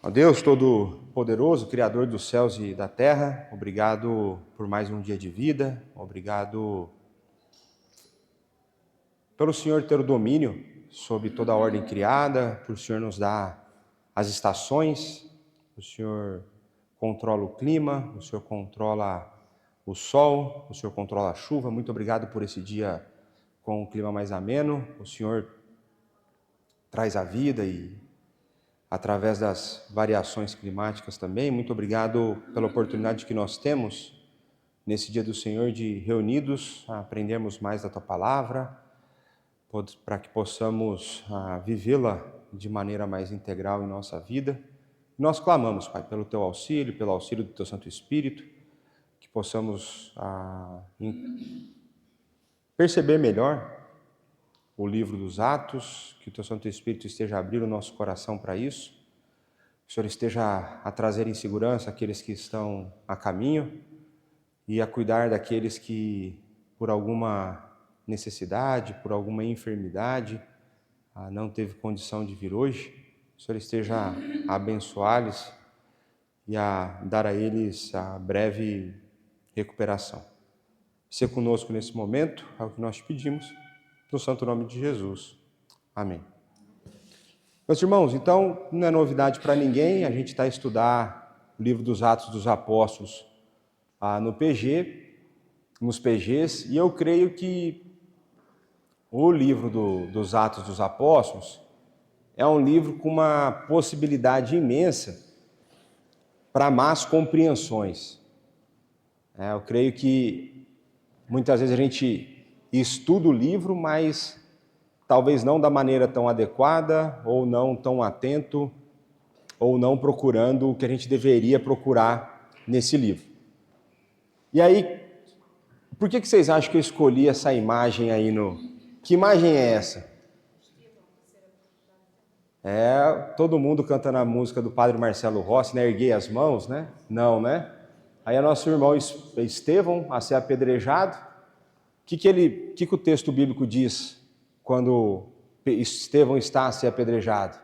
Ó Deus Todo-Poderoso, Criador dos céus e da terra, obrigado por mais um dia de vida, obrigado pelo Senhor ter o domínio sobre toda a ordem criada, por o Senhor nos dar as estações, o Senhor controla o clima, o Senhor controla o sol, o Senhor controla a chuva. Muito obrigado por esse dia com o clima mais ameno, o Senhor traz a vida e através das variações climáticas também. Muito obrigado pela oportunidade que nós temos nesse dia do Senhor de reunidos, aprendermos mais da Tua Palavra, para que possamos vivê-la de maneira mais integral em nossa vida. Nós clamamos, Pai, pelo Teu auxílio, pelo auxílio do Teu Santo Espírito, que possamos perceber melhor o livro dos Atos, que o Teu Santo Espírito esteja a abrir o nosso coração para isso, que o Senhor esteja a trazer em segurança aqueles que estão a caminho e a cuidar daqueles que, por alguma necessidade, por alguma enfermidade, não teve condição de vir hoje. O Senhor esteja a abençoá-los e a dar a eles a breve recuperação. Seja conosco nesse momento, é o que nós te pedimos, no santo nome de Jesus. Amém. Meus irmãos, então, não é novidade para ninguém, a gente está a estudar o livro dos Atos dos Apóstolos nos PGs, e eu creio que o livro dos Atos dos Apóstolos é um livro com uma possibilidade imensa para más compreensões. Eu creio que muitas vezes a gente estuda o livro, mas talvez não da maneira tão adequada, ou não tão atento, ou não procurando o que a gente deveria procurar nesse livro. E aí, por que vocês acham que eu escolhi essa imagem aí no... Que imagem é essa? Todo mundo cantando a música do Padre Marcelo Rossi, né? Erguei as mãos, né? Não, né? Aí é nosso irmão Estevão a ser apedrejado. O que o texto bíblico diz quando Estevão está a ser apedrejado?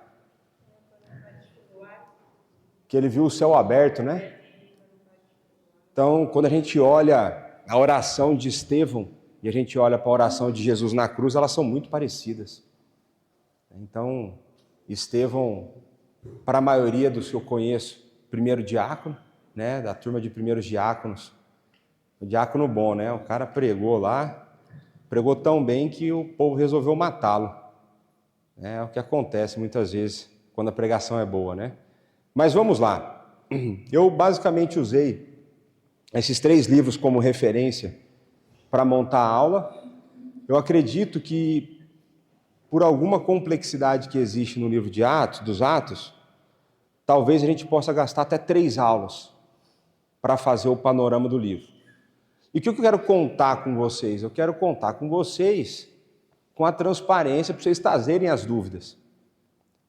Que ele viu o céu aberto, né? Então, quando a gente olha a oração de Estevão e a gente olha para a oração de Jesus na cruz, elas são muito parecidas. Então, Estevão, para a maioria dos que eu conheço, primeiro diácono, né, da turma de primeiros diáconos, o diácono bom, né? O cara pregou lá, pregou tão bem que o povo resolveu matá-lo. É o que acontece muitas vezes quando a pregação é boa, né? Mas vamos lá. Eu basicamente usei esses 3 livros como referência para montar a aula. Eu acredito que, por alguma complexidade que existe no livro de Atos, dos Atos, talvez a gente possa gastar até 3 aulas para fazer o panorama do livro. E o que eu quero contar com vocês? Eu quero contar com vocês com a transparência para vocês trazerem as dúvidas.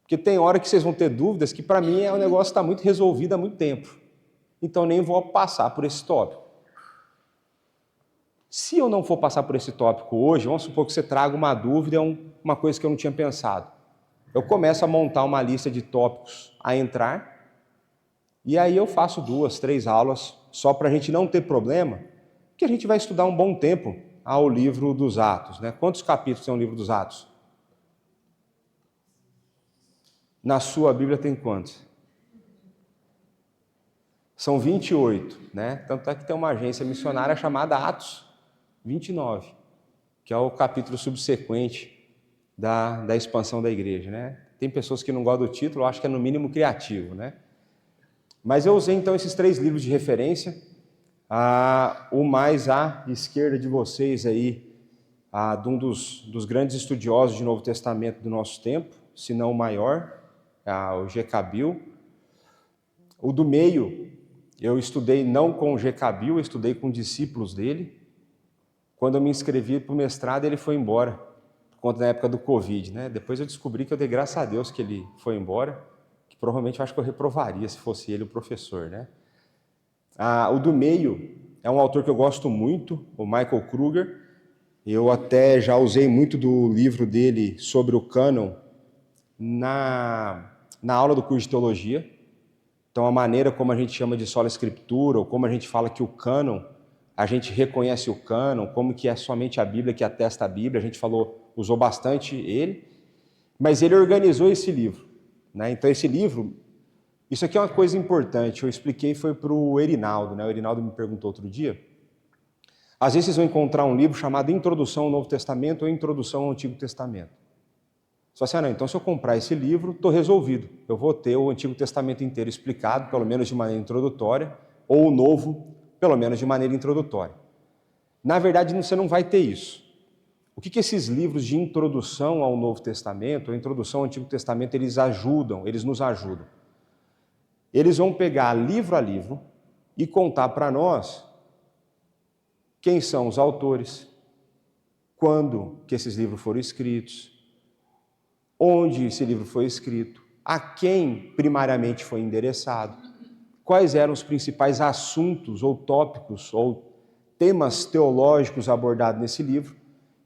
Porque tem hora que vocês vão ter dúvidas que, para mim, o negócio está muito resolvido há muito tempo. Então, nem vou passar por esse tópico. Se eu não for passar por esse tópico hoje, vamos supor que você traga uma dúvida, uma coisa que eu não tinha pensado. Eu começo a montar uma lista de tópicos a entrar, e aí eu faço 2, 3 aulas, só para a gente não ter problema, que a gente vai estudar um bom tempo ao livro dos Atos, né? Quantos capítulos tem o livro dos Atos? Na sua Bíblia tem quantos? São 28, né? Tanto é que tem uma agência missionária chamada Atos 29, que é o capítulo subsequente da expansão da igreja, né? Tem pessoas que não gostam do título, eu acho que é no mínimo criativo, né? Mas eu usei então esses 3 livros de referência, o mais à esquerda de vocês aí, de um dos grandes estudiosos de Novo Testamento do nosso tempo, se não o maior, o G.K. Beale. O do meio, eu estudei não com o G.K. Beale, eu estudei com discípulos dele. Quando eu me inscrevi para o mestrado, ele foi embora, por conta da época do Covid, né? Depois eu descobri que eu dei graças a Deus que ele foi embora, que provavelmente eu acho que eu reprovaria se fosse ele o professor, né? O do meio é um autor que eu gosto muito, o Michael Kruger. Eu até já usei muito do livro dele sobre o cânon na aula do curso de teologia. Então, a maneira como a gente chama de sola escritura, ou como a gente fala que o cânon, a gente reconhece o cânon, como que é somente a Bíblia que atesta a Bíblia, a gente usou bastante ele, mas ele organizou esse livro, né? Então, esse livro, isso aqui é uma coisa importante, eu expliquei, foi para o Erinaldo, né? O Erinaldo me perguntou outro dia. Às vezes vocês vão encontrar um livro chamado Introdução ao Novo Testamento ou Introdução ao Antigo Testamento. Só assim, não, então se eu comprar esse livro, estou resolvido. Eu vou ter o Antigo Testamento inteiro explicado, pelo menos de maneira introdutória, ou o Novo, pelo menos de maneira introdutória. Na verdade, você não vai ter isso. O que esses livros de introdução ao Novo Testamento, ou introdução ao Antigo Testamento, eles nos ajudam. Eles vão pegar livro a livro e contar para nós quem são os autores, quando que esses livros foram escritos, onde esse livro foi escrito, a quem primariamente foi endereçado, quais eram os principais assuntos ou tópicos ou temas teológicos abordados nesse livro.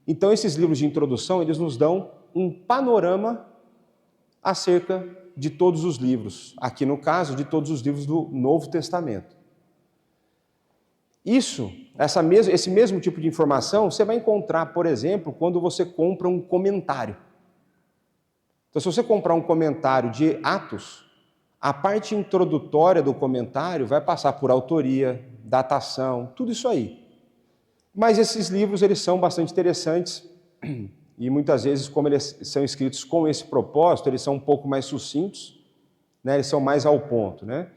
Então, esses livros de introdução, eles nos dão um panorama acerca de todos os livros, aqui no caso, de todos os livros do Novo Testamento. Esse mesmo tipo de informação você vai encontrar, por exemplo, quando você compra um comentário. Então, se você comprar um comentário de Atos, a parte introdutória do comentário vai passar por autoria, datação, tudo isso aí. Mas esses livros, eles são bastante interessantes e muitas vezes, como eles são escritos com esse propósito, eles são um pouco mais sucintos, né? Eles são mais ao ponto, né?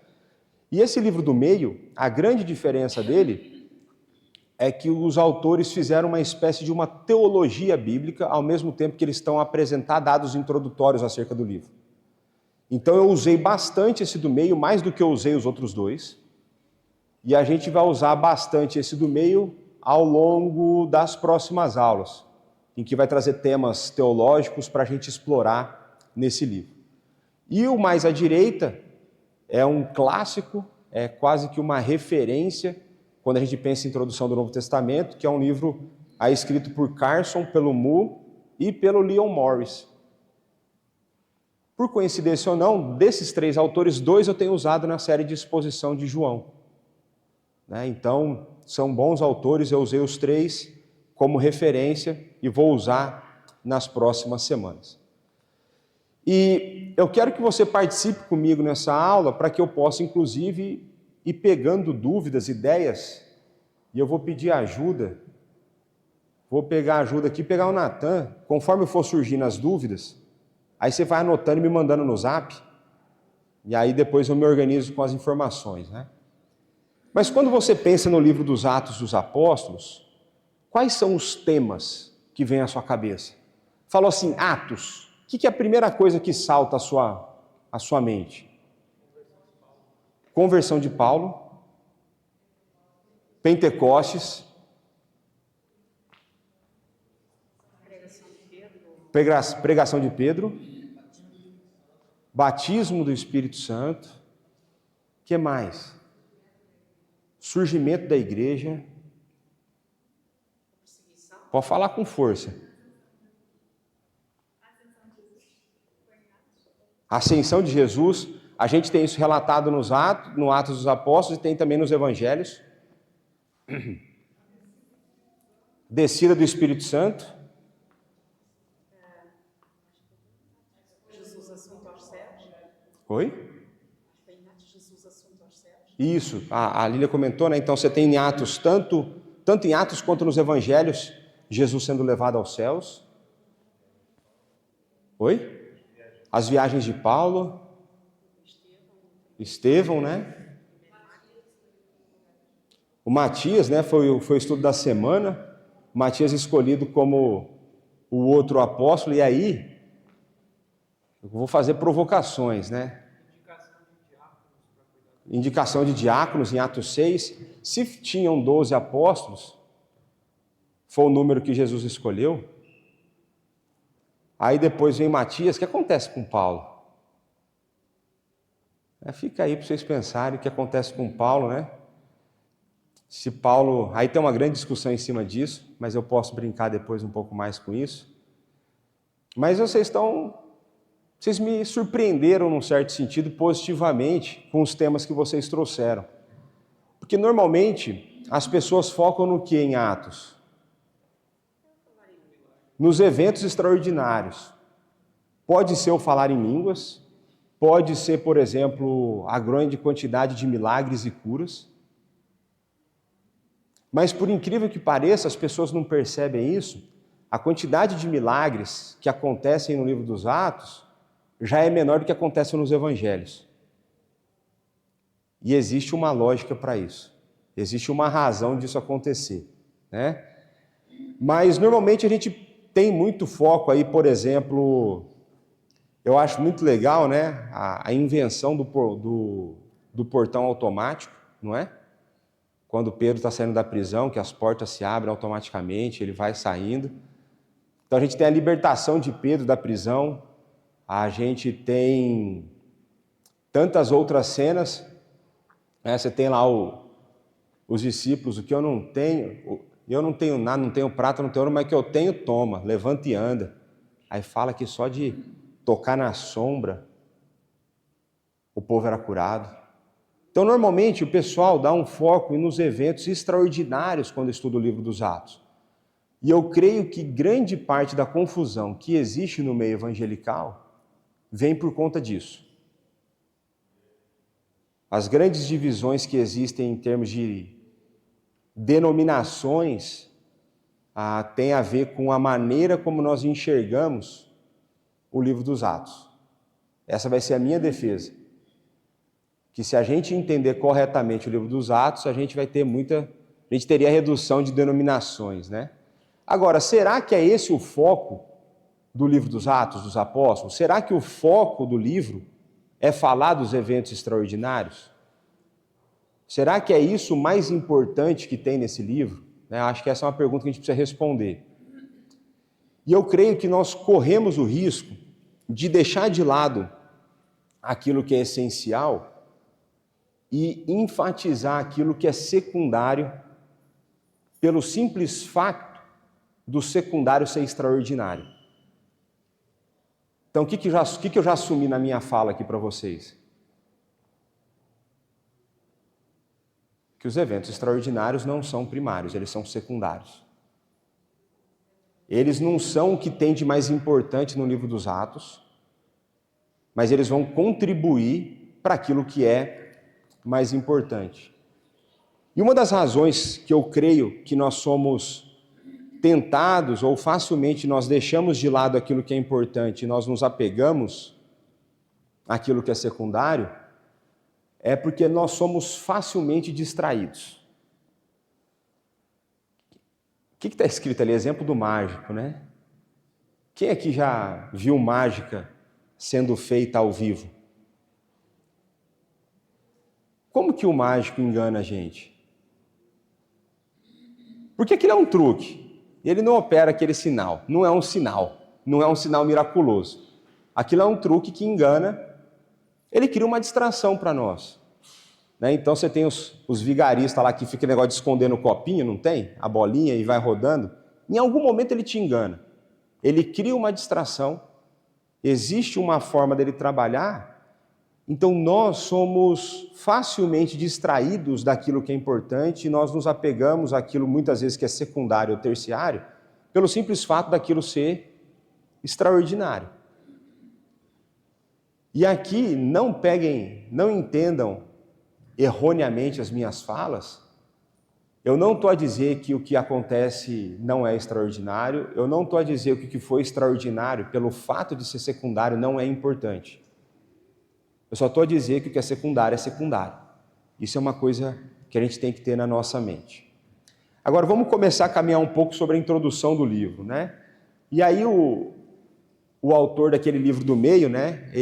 E esse livro do meio, a grande diferença dele é que os autores fizeram uma espécie de uma teologia bíblica, ao mesmo tempo que eles estão a apresentar dados introdutórios acerca do livro. Então eu usei bastante esse do meio, mais do que eu usei os outros dois, e a gente vai usar bastante esse do meio ao longo das próximas aulas, em que vai trazer temas teológicos para a gente explorar nesse livro. E o mais à direita é um clássico, é quase que uma referência quando a gente pensa em Introdução do Novo Testamento, que é um livro escrito por Carson, pelo Moore e pelo Leon Morris. Por coincidência ou não, desses três autores, 2 eu tenho usado na série de exposição de João. Então, são bons autores, eu usei os 3 como referência e vou usar nas próximas semanas. E eu quero que você participe comigo nessa aula para que eu possa, inclusive, ir pegando dúvidas, ideias, e eu vou pedir ajuda. Vou pegar ajuda aqui, pegar o Natan, conforme for surgindo as dúvidas, aí você vai anotando e me mandando no zap, e aí depois eu me organizo com as informações, né? Mas quando você pensa no livro dos Atos dos Apóstolos, quais são os temas que vêm à sua cabeça? Falou assim, Atos, o que é a primeira coisa que salta à sua mente? Conversão de Paulo, Pentecostes, pregação de Pedro, batismo do Espírito Santo, o que mais? Surgimento da igreja. Pode falar com força. Ascensão de Jesus. A gente tem isso relatado no Atos dos Apóstolos e tem também nos Evangelhos. Descida do Espírito Santo. Jesus assunto aos céus. Oi? Isso, a Lília comentou, né? Então você tem em Atos, tanto em Atos quanto nos Evangelhos, Jesus sendo levado aos céus. Oi? As viagens de Paulo, Estevão, né? O Matias, né? Foi o estudo da semana. O Matias escolhido como o outro apóstolo. E aí, eu vou fazer provocações, né? Indicação de diáconos em Atos 6. Se tinham 12 apóstolos, foi o número que Jesus escolheu. Aí depois vem Matias. O que acontece com Paulo? Fica aí para vocês pensarem o que acontece com Paulo, né? Se Paulo... Aí tem uma grande discussão em cima disso, mas eu posso brincar depois um pouco mais com isso. Mas vocês estão Vocês me surpreenderam, num certo sentido, positivamente com os temas que vocês trouxeram. Porque normalmente as pessoas focam no que em Atos? Nos eventos extraordinários. Pode ser o falar em línguas, pode ser, por exemplo, a grande quantidade de milagres e curas. Mas, por incrível que pareça, as pessoas não percebem isso. A quantidade de milagres que acontecem no livro dos Atos já é menor do que acontece nos evangelhos. E existe uma lógica para isso. Existe uma razão disso acontecer, né? Mas, normalmente, a gente tem muito foco aí, por exemplo, eu acho muito legal, né, a invenção do portão automático, não é? Quando Pedro está saindo da prisão, que as portas se abrem automaticamente, ele vai saindo. Então a gente tem a libertação de Pedro da prisão, a gente tem tantas outras cenas, né? Você tem lá os discípulos, o que eu não tenho nada, não tenho prata, não tenho ouro, mas que eu tenho, toma, levanta e anda. Aí fala que só de tocar na sombra, o povo era curado. Então, normalmente, o pessoal dá um foco nos eventos extraordinários quando estuda o livro dos Atos. E eu creio que grande parte da confusão que existe no meio evangelical vem por conta disso. As grandes divisões que existem em termos de denominações têm a ver com a maneira como nós enxergamos o livro dos Atos. Essa vai ser a minha defesa. Que se a gente entender corretamente o livro dos Atos, a gente teria redução de denominações, né? Agora, será que é esse o foco do livro dos Atos dos Apóstolos? Será que o foco do livro é falar dos eventos extraordinários? Será que é isso o mais importante que tem nesse livro? Acho que essa é uma pergunta que a gente precisa responder. E eu creio que nós corremos o risco de deixar de lado aquilo que é essencial e enfatizar aquilo que é secundário pelo simples fato do secundário ser extraordinário. Então, o que eu já assumi na minha fala aqui para vocês? Que os eventos extraordinários não são primários, eles são secundários. Eles não são o que tem de mais importante no livro dos Atos, mas eles vão contribuir para aquilo que é mais importante. E uma das razões que eu creio que nós somos tentados, ou facilmente nós deixamos de lado aquilo que é importante e nós nos apegamos àquilo que é secundário, é porque nós somos facilmente distraídos. O que está escrito ali? Exemplo do mágico, né? Quem aqui já viu mágica sendo feita ao vivo? Como que o mágico engana a gente? Porque aquilo é um truque. Ele não opera aquele sinal. Não é um sinal. Não é um sinal miraculoso. Aquilo é um truque que engana. Ele cria uma distração para nós. Né? Então você tem os vigaristas lá que fica o negócio de esconder no copinho, não tem? A bolinha e vai rodando. Em algum momento ele te engana. Ele cria uma distração. Existe uma forma dele trabalhar. Então nós somos facilmente distraídos daquilo que é importante e nós nos apegamos àquilo muitas vezes que é secundário ou terciário pelo simples fato daquilo ser extraordinário. E aqui não entendam erroneamente as minhas falas. Eu não estou a dizer que o que acontece não é extraordinário, eu não estou a dizer que o que foi extraordinário pelo fato de ser secundário não é importante. Eu só estou a dizer que o que é secundário é secundário. Isso é uma coisa que a gente tem que ter na nossa mente. Agora vamos começar a caminhar um pouco sobre a introdução do livro, né? E aí o autor daquele livro do meio, né?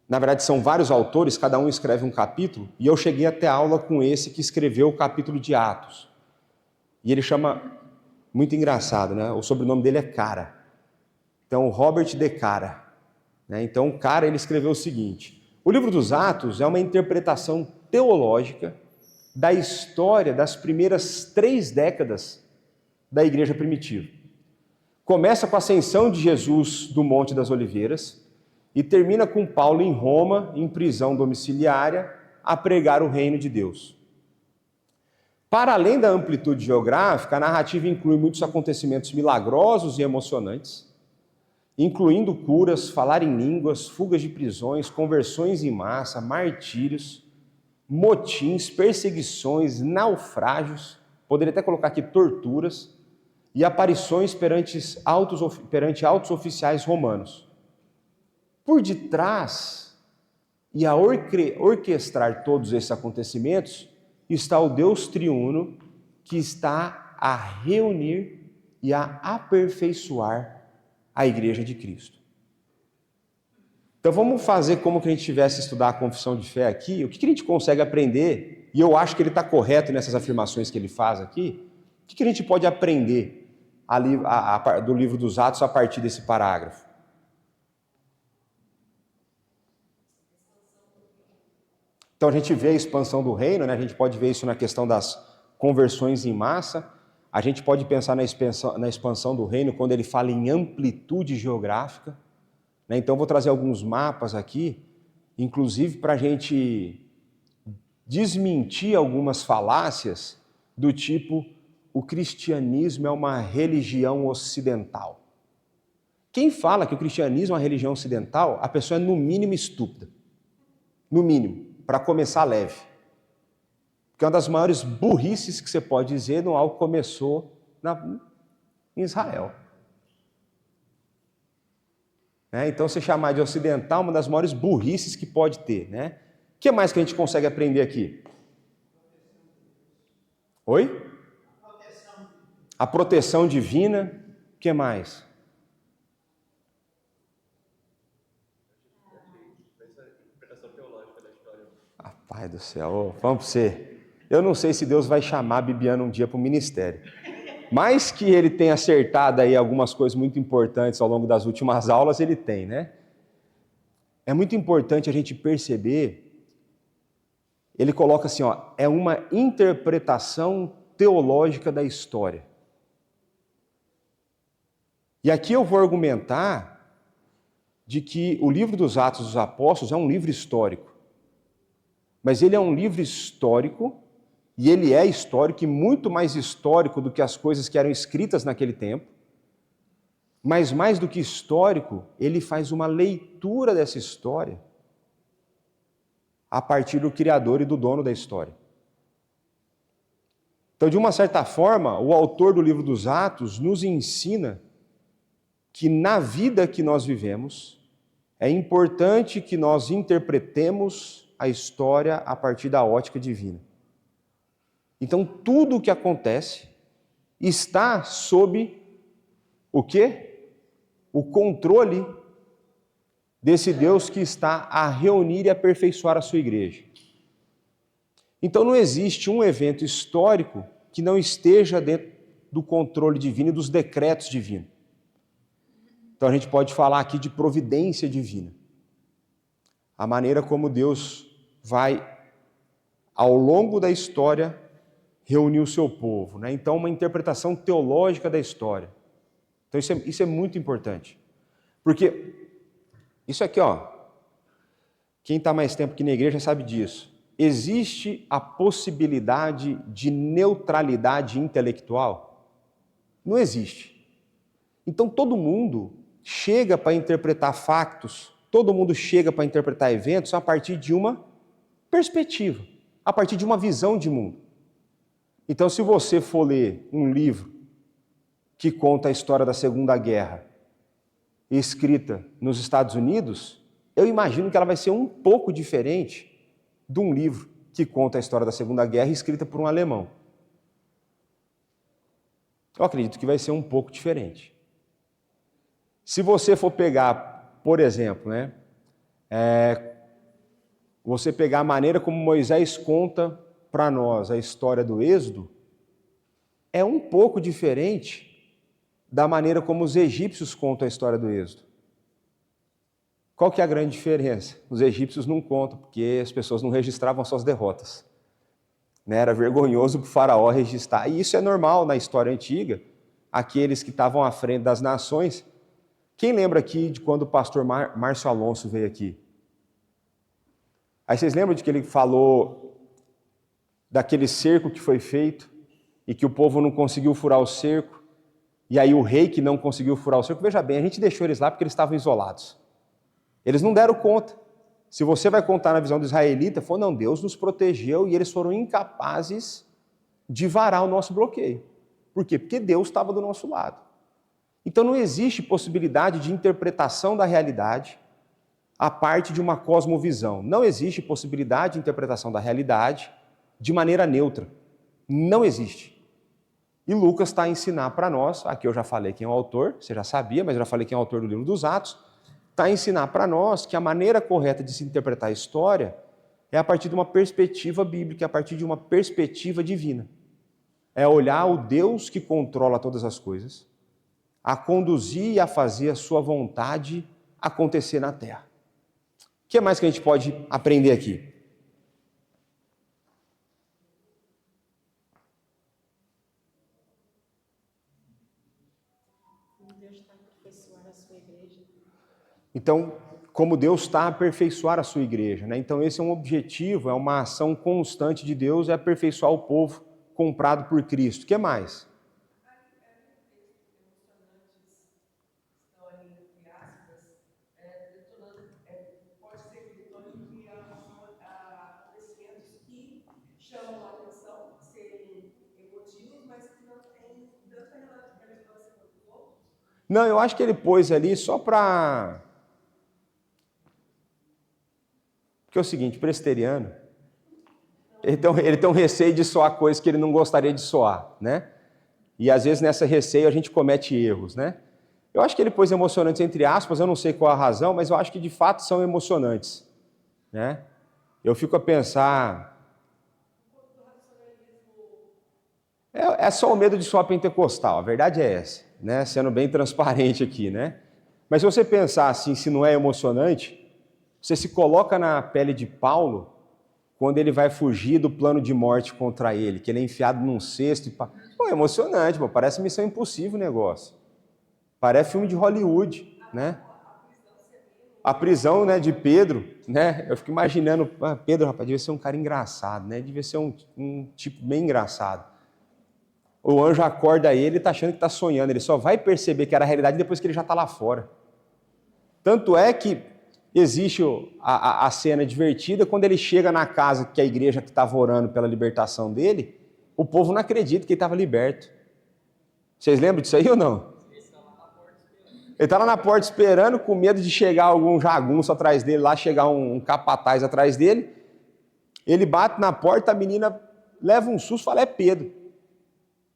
Na verdade são vários autores, cada um escreve um capítulo, e eu cheguei até aula com esse que escreveu o capítulo de Atos. E ele chama, muito engraçado, né? O sobrenome dele é Cara. Então, Robert de Cara. Então, o Cara, ele escreveu o seguinte: o livro dos Atos é uma interpretação teológica da história das primeiras 3 décadas da igreja primitiva. Começa com a ascensão de Jesus do Monte das Oliveiras, e termina com Paulo em Roma, em prisão domiciliária, a pregar o reino de Deus. Para além da amplitude geográfica, a narrativa inclui muitos acontecimentos milagrosos e emocionantes, incluindo curas, falar em línguas, fugas de prisões, conversões em massa, martírios, motins, perseguições, naufrágios, poderia até colocar aqui torturas, e aparições perante altos oficiais romanos. Por detrás, e a orquestrar todos esses acontecimentos, está o Deus triuno que está a reunir e a aperfeiçoar a Igreja de Cristo. Então vamos fazer como que a gente estivesse a estudar a confissão de fé aqui. O que a gente consegue aprender, e eu acho que ele está correto nessas afirmações que ele faz aqui, o que a gente pode aprender do livro dos Atos a partir desse parágrafo? Então a gente vê a expansão do reino, né? A gente pode ver isso na questão das conversões em massa, a gente pode pensar na expansão do reino quando ele fala em amplitude geográfica, né? Então vou trazer alguns mapas aqui, inclusive para a gente desmentir algumas falácias do tipo: o cristianismo é uma religião ocidental. Quem fala que o cristianismo é uma religião ocidental, a pessoa é no mínimo estúpida. No mínimo, para começar leve. Porque uma das maiores burrices que você pode dizer no algo começou em Israel. Então, você chamar de ocidental é uma das maiores burrices que pode ter. Né? O que mais que a gente consegue aprender aqui? Oi? A proteção divina. O que mais? Pai do céu, vamos para você. Eu não sei se Deus vai chamar a Bibiana um dia para o ministério. Mas que ele tenha acertado aí algumas coisas muito importantes ao longo das últimas aulas, ele tem, né? É muito importante a gente perceber, ele coloca assim, é uma interpretação teológica da história. E aqui eu vou argumentar de que o livro dos Atos dos Apóstolos é um livro histórico. Mas ele é um livro histórico, e ele é histórico, e muito mais histórico do que as coisas que eram escritas naquele tempo. Mas mais do que histórico, ele faz uma leitura dessa história a partir do Criador e do dono da história. Então, de uma certa forma, o autor do livro dos Atos nos ensina que na vida que nós vivemos, é importante que nós interpretemos a história a partir da ótica divina. Então, tudo o que acontece está sob o quê? O controle desse Deus que está a reunir e aperfeiçoar a sua igreja. Então, não existe um evento histórico que não esteja dentro do controle divino e dos decretos divinos. Então, a gente pode falar aqui de providência divina. A maneira como Deus vai, ao longo da história, reunir o seu povo. Né? Então, uma interpretação teológica da história. Então, isso é muito importante. Porque isso aqui, quem está mais tempo aqui na igreja sabe disso. Existe a possibilidade de neutralidade intelectual? Não existe. Então, todo mundo chega para interpretar factos, todo mundo chega para interpretar eventos a partir de uma perspectiva, a partir de uma visão de mundo. Então, se você for ler um livro que conta a história da Segunda Guerra, escrita nos Estados Unidos, eu imagino que ela vai ser um pouco diferente de um livro que conta a história da Segunda Guerra, escrita por um alemão. Eu acredito que vai ser um pouco diferente. Se você for pegar, por exemplo, você pegar a maneira como Moisés conta para nós a história do Êxodo, é um pouco diferente da maneira como os egípcios contam a história do Êxodo. Qual que é a grande diferença? Os egípcios não contam, porque as pessoas não registravam suas derrotas. Era vergonhoso para o faraó registrar. E isso é normal na história antiga. Aqueles que estavam à frente das nações Quem lembra aqui de quando o pastor Márcio Alonso veio aqui? Aí vocês lembram de que ele falou daquele cerco que foi feito e que o povo não conseguiu furar o cerco, e aí o rei que não conseguiu furar o cerco? Veja bem, a gente deixou eles lá porque eles estavam isolados. Eles não deram conta. Se você vai contar na visão do israelita, falou, não, Deus nos protegeu e eles foram incapazes de varar o nosso bloqueio. Por quê? Porque Deus estava do nosso lado. Então não existe possibilidade de interpretação da realidade a parte de uma cosmovisão. Não existe possibilidade de interpretação da realidade de maneira neutra. Não existe. E Lucas está a ensinar para nós, aqui eu já falei quem é o autor, você já sabia, mas eu já falei quem é o autor do livro dos Atos, está a ensinar para nós que a maneira correta de se interpretar a história é a partir de uma perspectiva bíblica, a partir de uma perspectiva divina. É olhar o Deus que controla todas as coisas, a conduzir e a fazer a sua vontade acontecer na terra. O que mais que a gente pode aprender aqui? Então, como Deus está a aperfeiçoar a sua igreja, né? Então esse é um objetivo, é uma ação constante de Deus, é aperfeiçoar o povo comprado por Cristo. O que mais? Pode ser que detone acontecimentos que chamam a atenção, serem emotivos, mas que não têm tanta relevância quanto os outros. Não, eu acho que ele pôs ali só para... Porque é o seguinte, presbiteriano, ele tem um receio de soar coisas que ele não gostaria de soar, né? E às vezes nessa receio a gente comete erros, né? Eu acho que ele pôs emocionantes entre aspas, eu não sei qual a razão, mas eu acho que de fato são emocionantes, né? Eu fico a pensar... É só o medo de soar pentecostal, a verdade é essa, né? Sendo bem transparente aqui, né? Mas se você pensar assim, se não é emocionante, você se coloca na pele de Paulo quando ele vai fugir do plano de morte contra ele, que ele é enfiado num cesto. Pô, é emocionante, pô, parece Missão Impossível o negócio. Parece filme de Hollywood, né? A prisão, né, de Pedro, né? Eu fico imaginando, Pedro, rapaz, devia ser um cara engraçado, né? Devia ser um tipo bem engraçado. O anjo acorda ele e está achando que está sonhando. Ele só vai perceber que era a realidade depois que ele já está lá fora. Tanto é que existe a cena divertida, quando ele chega na casa que a igreja que estava orando pela libertação dele, o povo não acredita que ele estava liberto. Vocês lembram disso aí ou não? Ele está lá na porta esperando, com medo de chegar algum jagunço atrás dele, lá chegar um capataz atrás dele. Ele bate na porta, a menina leva um susto e fala, é Pedro.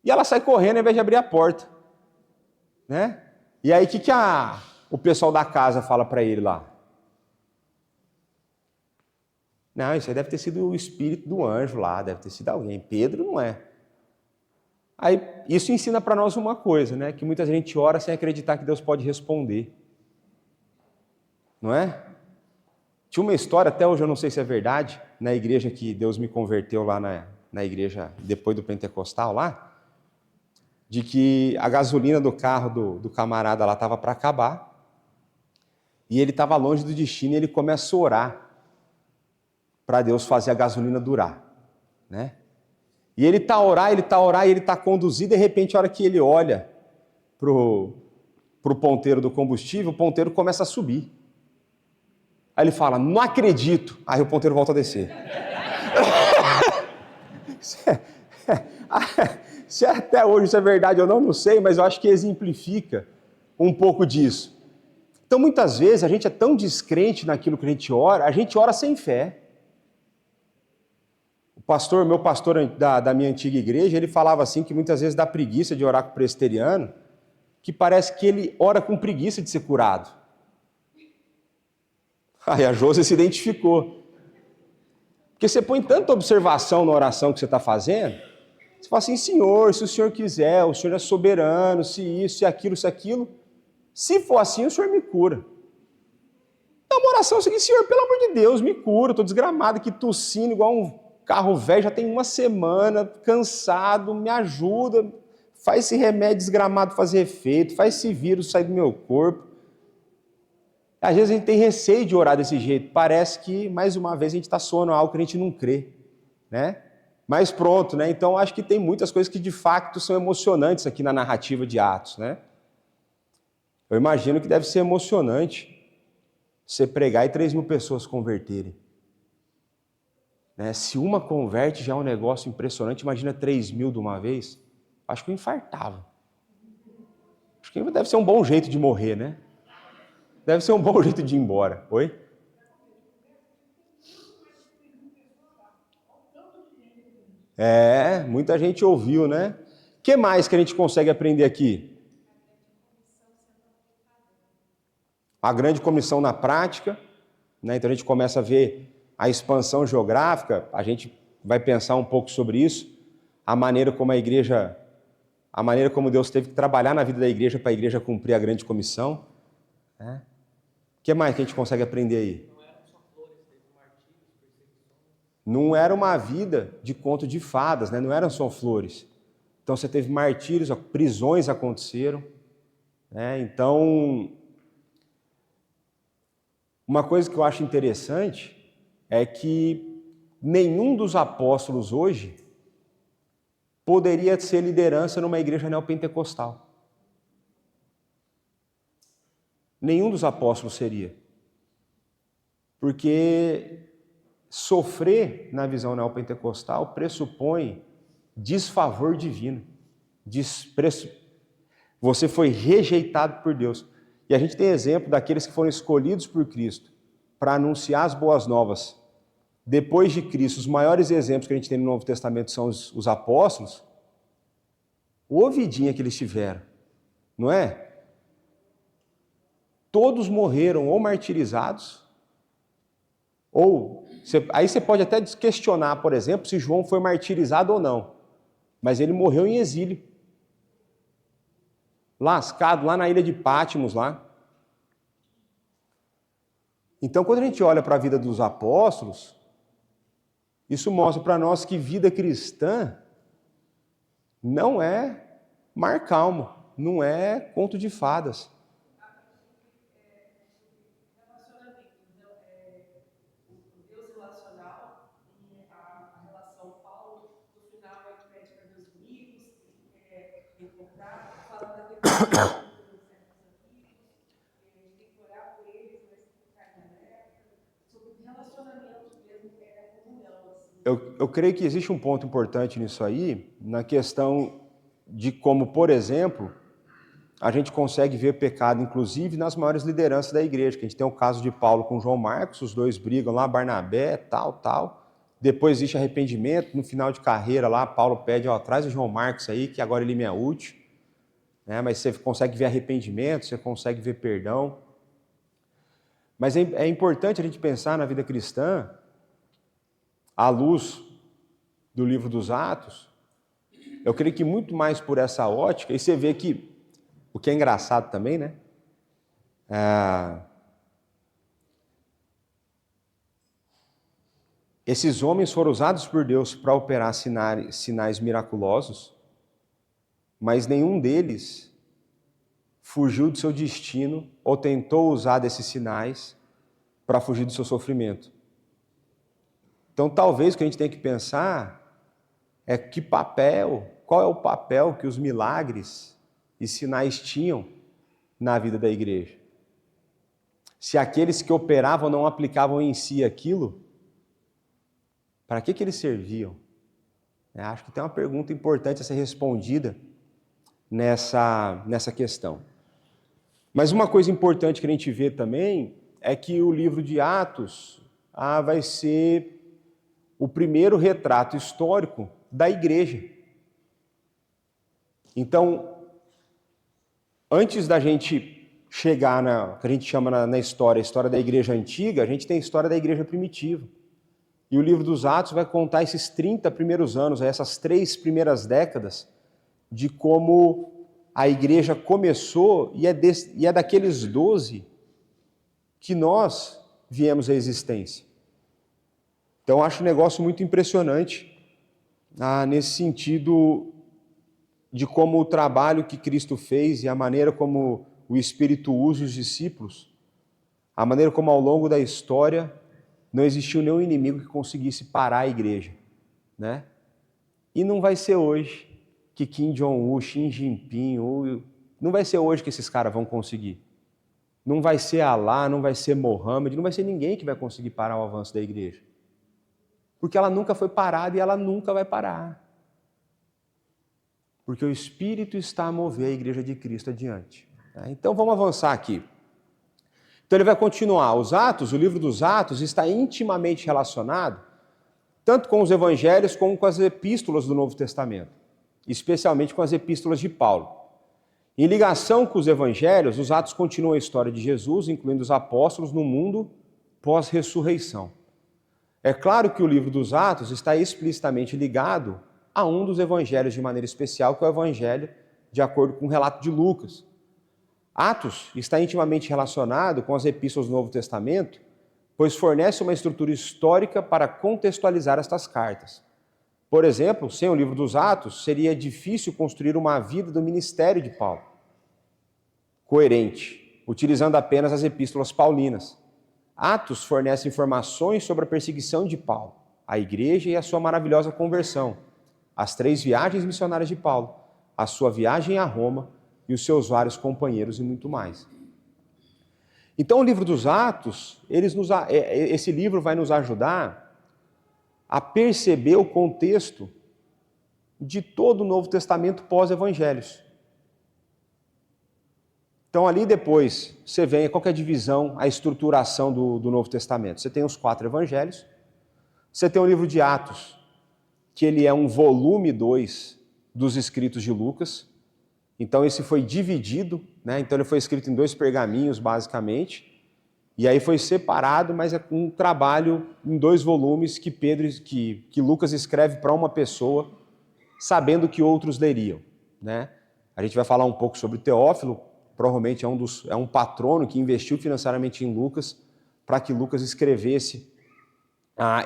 E ela sai correndo ao invés de abrir a porta. Né? E aí o que o pessoal da casa fala para ele lá? Não, isso aí deve ter sido o espírito do anjo lá, deve ter sido alguém. Pedro não é. Aí isso ensina para nós uma coisa, né? Que muita gente ora sem acreditar que Deus pode responder. Não é? Tinha uma história, até hoje eu não sei se é verdade, na igreja que Deus me converteu lá na igreja depois do Pentecostal lá, de que a gasolina do carro do camarada lá estava para acabar e ele estava longe do destino e ele começa a orar para Deus fazer a gasolina durar, né? E ele está a orar, e ele está conduzido, de repente, a hora que ele olha pro ponteiro do combustível, o ponteiro começa a subir. Aí ele fala, não acredito. Aí o ponteiro volta a descer. Se até hoje isso é verdade ou não sei, mas eu acho que exemplifica um pouco disso. Então, muitas vezes, a gente é tão descrente naquilo que a gente ora sem fé. Meu pastor da minha antiga igreja, ele falava assim que muitas vezes dá preguiça de orar com o presbiteriano, que parece que ele ora com preguiça de ser curado. Aí a Josi se identificou. Porque você põe tanta observação na oração que você está fazendo, você fala assim, Senhor, se o Senhor quiser, o Senhor é soberano, se isso, se aquilo, se aquilo. Se for assim, o Senhor me cura. Então uma oração é o seguinte, Senhor, pelo amor de Deus, me cura, estou desgramado aqui, tossindo igual um carro velho, já tem uma semana, cansado, me ajuda, faz esse remédio desgramado fazer efeito, faz esse vírus sair do meu corpo. Às vezes a gente tem receio de orar desse jeito. Parece que, mais uma vez, a gente está soando algo que a gente não crê, né? Mas pronto, né? Então acho que tem muitas coisas que de fato são emocionantes aqui na narrativa de Atos, né? Eu imagino que deve ser emocionante você pregar e 3.000 pessoas converterem. Né? Se uma converte já é um negócio impressionante, imagina 3.000 de uma vez. Acho que eu infartava. Acho que deve ser um bom jeito de morrer, né? Deve ser um bom jeito de ir embora. Oi? Muita gente ouviu, né? O que mais que a gente consegue aprender aqui? A grande comissão na prática, né? Então a gente começa a ver a expansão geográfica, a gente vai pensar um pouco sobre isso, a maneira como Deus teve que trabalhar na vida da igreja para a igreja cumprir a grande comissão. Né? O que mais que a gente consegue aprender aí? Não era uma vida de conto de fadas, né? Não eram só flores. Então você teve martírios, prisões aconteceram. Né? Então, uma coisa que eu acho interessante é que nenhum dos apóstolos hoje poderia ser liderança numa igreja neopentecostal. Nenhum dos apóstolos seria. Porque sofrer na visão neopentecostal pressupõe desfavor divino. Você foi rejeitado por Deus. E a gente tem exemplo daqueles que foram escolhidos por Cristo para anunciar as boas novas. Depois de Cristo, os maiores exemplos que a gente tem no Novo Testamento são os apóstolos. Ô vidinha que eles tiveram, não é? Todos morreram ou martirizados, aí você pode até questionar, por exemplo, se João foi martirizado ou não. Mas ele morreu em exílio. Lascado lá na ilha de Patmos, lá. Então, quando a gente olha para a vida dos apóstolos, isso mostra para nós que vida cristã não é mar calmo, não é conto de fadas. Deus relacional e a relação Paulo, no final, ele pede para Deus amigos, ele quer encontrar, fala daquele tem que orar por eles, mas ficar alerta, sobre relacionamento mesmo, comunhão. Eu creio que existe um ponto importante nisso aí, na questão de como, por exemplo, a gente consegue ver pecado, inclusive, nas maiores lideranças da igreja, que a gente tem o caso de Paulo com João Marcos, os dois brigam lá, Barnabé, tal. Depois existe arrependimento, no final de carreira lá, Paulo pede, traz o João Marcos aí, que agora ele me é útil. Né? Mas você consegue ver arrependimento, você consegue ver perdão. Mas é importante a gente pensar na vida cristã, à luz do livro dos Atos, eu creio que muito mais por essa ótica, e você vê que, o que é engraçado também, né? Esses homens foram usados por Deus para operar sinais miraculosos, mas nenhum deles fugiu do seu destino ou tentou usar desses sinais para fugir do seu sofrimento. Então, talvez o que a gente tem que pensar é qual é o papel que os milagres e sinais tinham na vida da igreja. Se aqueles que operavam não aplicavam em si aquilo, para que eles serviam? Acho que tem uma pergunta importante a ser respondida nessa questão. Mas uma coisa importante que a gente vê também é que o livro de Atos vai ser o primeiro retrato histórico da igreja. Então, antes da gente chegar que a gente chama na história, a história da igreja antiga, a gente tem a história da igreja primitiva. E o livro dos Atos vai contar esses 30 primeiros anos, essas 3 primeiras décadas, de como a igreja começou, e é daqueles 12 que nós viemos à existência. Então, eu acho um negócio muito impressionante, nesse sentido de como o trabalho que Cristo fez e a maneira como o Espírito usa os discípulos, a maneira como ao longo da história não existiu nenhum inimigo que conseguisse parar a igreja, né? E não vai ser hoje que Kim Jong-un, Xi Jinping, não vai ser hoje que esses caras vão conseguir. Não vai ser Alá, não vai ser Mohammed, não vai ser ninguém que vai conseguir parar o avanço da igreja. Porque ela nunca foi parada e ela nunca vai parar. Porque o Espírito está a mover a igreja de Cristo adiante. Então vamos avançar aqui. Então ele vai continuar. Os Atos, o livro dos Atos, está intimamente relacionado tanto com os evangelhos como com as epístolas do Novo Testamento, especialmente com as epístolas de Paulo. Em ligação com os evangelhos, os Atos continuam a história de Jesus, incluindo os apóstolos, no mundo pós-ressurreição. É claro que o livro dos Atos está explicitamente ligado a um dos evangelhos de maneira especial, que é o evangelho de acordo com o relato de Lucas. Atos está intimamente relacionado com as epístolas do Novo Testamento, pois fornece uma estrutura histórica para contextualizar estas cartas. Por exemplo, sem o livro dos Atos, seria difícil construir uma vida do ministério de Paulo, coerente, utilizando apenas as epístolas paulinas. Atos fornece informações sobre a perseguição de Paulo, a igreja e a sua maravilhosa conversão, as 3 viagens missionárias de Paulo, a sua viagem a Roma e os seus vários companheiros e muito mais. Então o livro dos Atos, esse livro vai nos ajudar a perceber o contexto de todo o Novo Testamento pós-evangelhos. Então ali depois você vê qual que é a divisão, a estruturação do Novo Testamento. Você tem os 4 evangelhos, você tem o livro de Atos, que ele é um volume 2 dos escritos de Lucas. Então esse foi dividido, né? Então ele foi escrito em 2 pergaminhos, basicamente, e aí foi separado, mas é um trabalho em 2 volumes que Lucas escreve para uma pessoa, sabendo que outros leriam, né? A gente vai falar um pouco sobre Teófilo, provavelmente é um patrono que investiu financeiramente em Lucas, para que Lucas escrevesse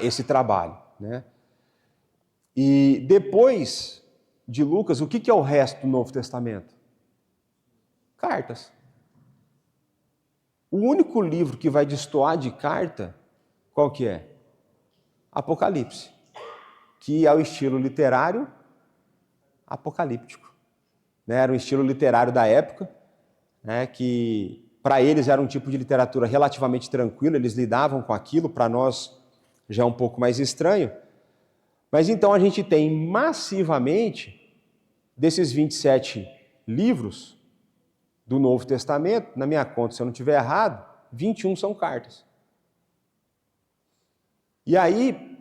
esse trabalho, né? E depois de Lucas, o que é o resto do Novo Testamento? Cartas. O único livro que vai destoar de carta, qual que é? Apocalipse, que é o estilo literário apocalíptico. Era um estilo literário da época, né, que para eles era um tipo de literatura relativamente tranquila, eles lidavam com aquilo, para nós já é um pouco mais estranho. Mas então a gente tem massivamente, desses 27 livros do Novo Testamento, na minha conta, se eu não estiver errado, 21 são cartas. E aí,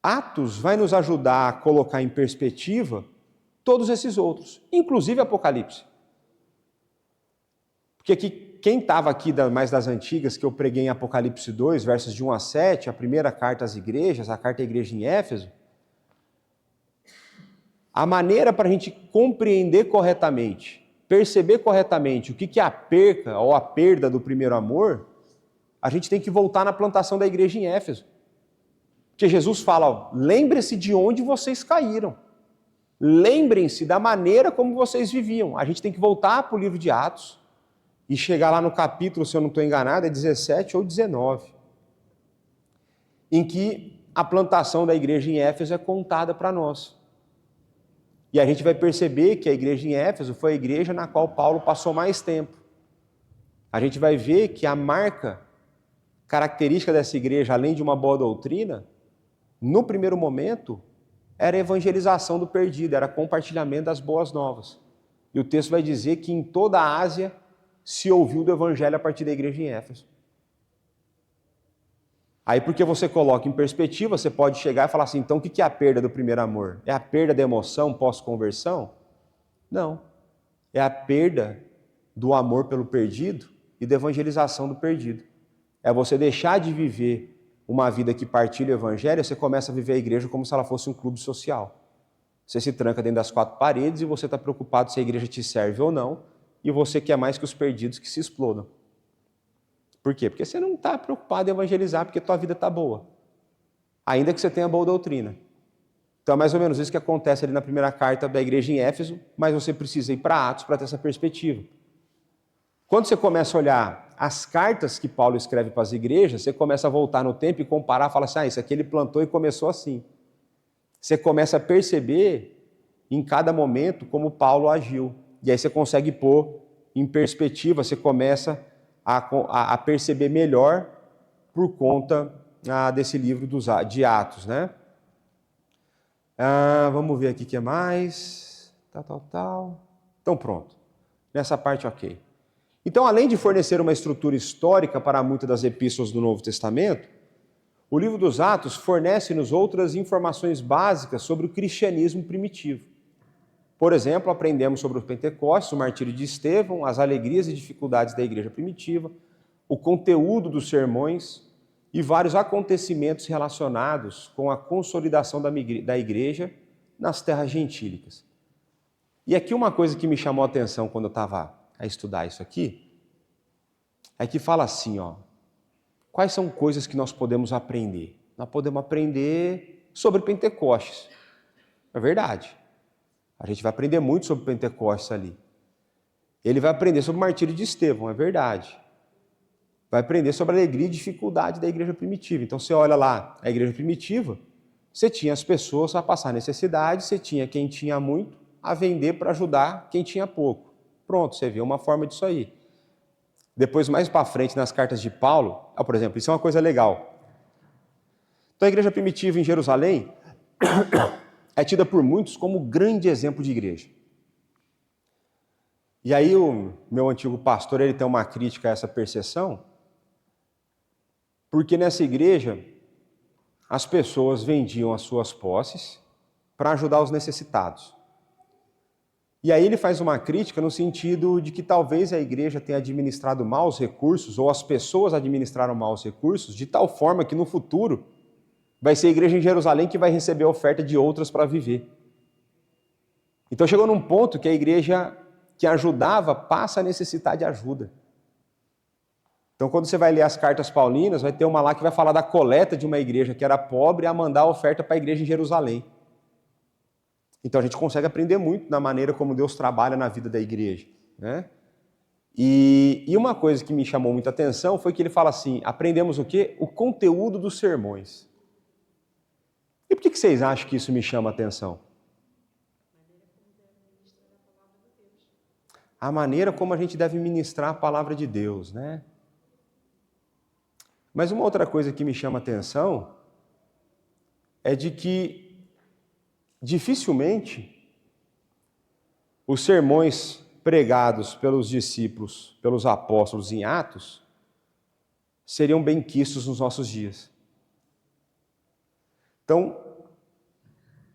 Atos vai nos ajudar a colocar em perspectiva todos esses outros, inclusive Apocalipse. Porque quem estava aqui mais das antigas, que eu preguei em Apocalipse 2, versos de 1 a 7, a primeira carta às igrejas, a carta à igreja em Éfeso, a maneira para a gente compreender corretamente, perceber corretamente o que é a perca ou a perda do primeiro amor, a gente tem que voltar na plantação da igreja em Éfeso. Porque Jesus fala, lembre-se de onde vocês caíram. Lembrem-se da maneira como vocês viviam. A gente tem que voltar para o livro de Atos e chegar lá no capítulo, se eu não estou enganado, é 17 ou 19, em que a plantação da igreja em Éfeso é contada para nós. E a gente vai perceber que a igreja em Éfeso foi a igreja na qual Paulo passou mais tempo. A gente vai ver que a marca característica dessa igreja, além de uma boa doutrina, no primeiro momento, era a evangelização do perdido, era compartilhamento das boas novas. E o texto vai dizer que em toda a Ásia se ouviu do evangelho a partir da igreja em Éfeso. Aí, porque você coloca em perspectiva, você pode chegar e falar assim, então o que é a perda do primeiro amor? É a perda da emoção pós-conversão? Não. É a perda do amor pelo perdido e da evangelização do perdido. É você deixar de viver uma vida que partilha o evangelho, você começa a viver a igreja como se ela fosse um clube social. Você se tranca dentro das 4 paredes e você está preocupado se a igreja te serve ou não, e você quer mais que os perdidos que se explodam. Por quê? Porque você não está preocupado em evangelizar porque tua vida está boa. Ainda que você tenha boa doutrina. Então é mais ou menos isso que acontece ali na primeira carta da igreja em Éfeso, mas você precisa ir para Atos para ter essa perspectiva. Quando você começa a olhar as cartas que Paulo escreve para as igrejas, você começa a voltar no tempo e comparar, fala assim, isso aqui ele plantou e começou assim. Você começa a perceber em cada momento como Paulo agiu. E aí você consegue pôr em perspectiva, você começa a perceber melhor por conta desse livro de Atos, né? Vamos ver aqui o que mais. Então pronto. Nessa parte, ok. Então, além de fornecer uma estrutura histórica para muitas das epístolas do Novo Testamento, o livro dos Atos fornece-nos outras informações básicas sobre o cristianismo primitivo. Por exemplo, aprendemos sobre o Pentecostes, o martírio de Estevão, as alegrias e dificuldades da igreja primitiva, o conteúdo dos sermões e vários acontecimentos relacionados com a consolidação da igreja nas terras gentílicas. E aqui uma coisa que me chamou a atenção quando eu estava a estudar isso aqui, é que fala assim, quais são coisas que nós podemos aprender? Nós podemos aprender sobre Pentecostes. É verdade. A gente vai aprender muito sobre Pentecostes ali. Ele vai aprender sobre o martírio de Estevão, é verdade. Vai aprender sobre a alegria e dificuldade da igreja primitiva. Então você olha lá, a igreja primitiva, você tinha as pessoas a passar necessidade, você tinha quem tinha muito a vender para ajudar quem tinha pouco. Pronto, você vê uma forma disso aí. Depois, mais para frente, nas cartas de Paulo, por exemplo, isso é uma coisa legal. Então a igreja primitiva em Jerusalém é tida por muitos como grande exemplo de igreja. E aí o meu antigo pastor, ele tem uma crítica a essa percepção, porque nessa igreja as pessoas vendiam as suas posses para ajudar os necessitados. E aí ele faz uma crítica no sentido de que talvez a igreja tenha administrado mal os recursos, ou as pessoas administraram mal os recursos, de tal forma que no futuro vai ser a igreja em Jerusalém que vai receber a oferta de outras para viver. Então chegou num ponto que a igreja que ajudava passa a necessitar de ajuda. Então quando você vai ler as cartas paulinas, vai ter uma lá que vai falar da coleta de uma igreja que era pobre a mandar a oferta para a igreja em Jerusalém. Então a gente consegue aprender muito na maneira como Deus trabalha na vida da igreja, né? E uma coisa que me chamou muita atenção foi que ele fala assim, aprendemos o quê? O conteúdo dos sermões. E por que vocês acham que isso me chama a atenção? A maneira como a gente deve ministrar a palavra de Deus, né? Mas uma outra coisa que me chama a atenção é de que dificilmente os sermões pregados pelos discípulos, pelos apóstolos em Atos, seriam benquistos nos nossos dias. Então,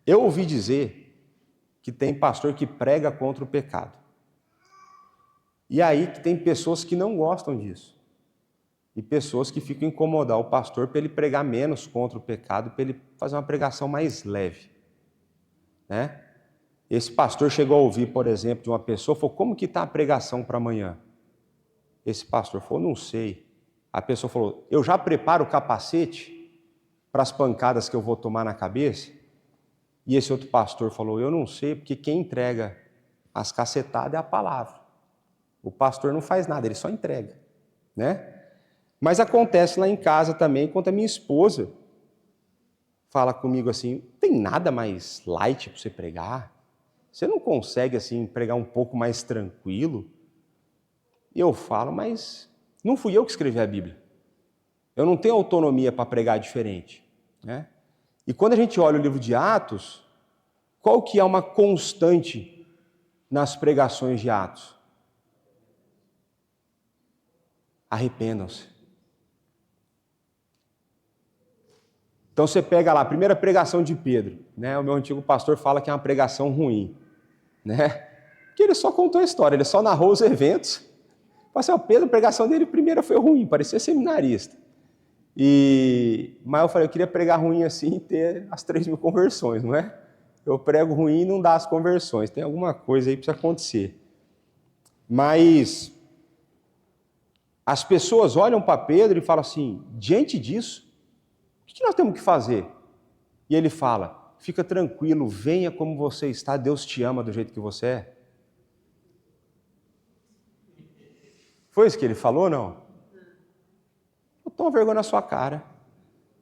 eu ouvi dizer que tem pastor que prega contra o pecado. E aí que tem pessoas que não gostam disso. E pessoas que ficam incomodar o pastor para ele pregar menos contra o pecado, para ele fazer uma pregação mais leve. Né? Esse pastor chegou a ouvir, por exemplo, de uma pessoa, falou, como que está a pregação para amanhã? Esse pastor falou, não sei. A pessoa falou, eu já preparo o capacete para as pancadas que eu vou tomar na cabeça? E esse outro pastor falou, eu não sei, porque quem entrega as cacetadas é a palavra. O pastor não faz nada, ele só entrega. Né? Mas acontece lá em casa também, quando a minha esposa fala comigo assim, tem nada mais light para você pregar? Você não consegue assim pregar um pouco mais tranquilo? E eu falo, mas não fui eu que escrevi a Bíblia. Eu não tenho autonomia para pregar diferente. Né? E quando a gente olha o livro de Atos, qual que é uma constante nas pregações de Atos? Arrependam-se. Então você pega lá, a primeira pregação de Pedro, né? O meu antigo pastor fala que é uma pregação ruim, né? Porque ele só contou a história, ele só narrou os eventos. Fala assim, Pedro, a pregação dele primeira foi ruim, parecia seminarista. Mas eu falei, eu queria pregar ruim assim e ter as 3.000 conversões, não é? Eu prego ruim e não dá as conversões, tem alguma coisa aí que precisa acontecer. Mas as pessoas olham para Pedro e falam assim, diante disso, o que nós temos que fazer? E ele fala, fica tranquilo, venha como você está, Deus te ama do jeito que você é. Foi isso que ele falou ou não? Toma vergonha na sua cara.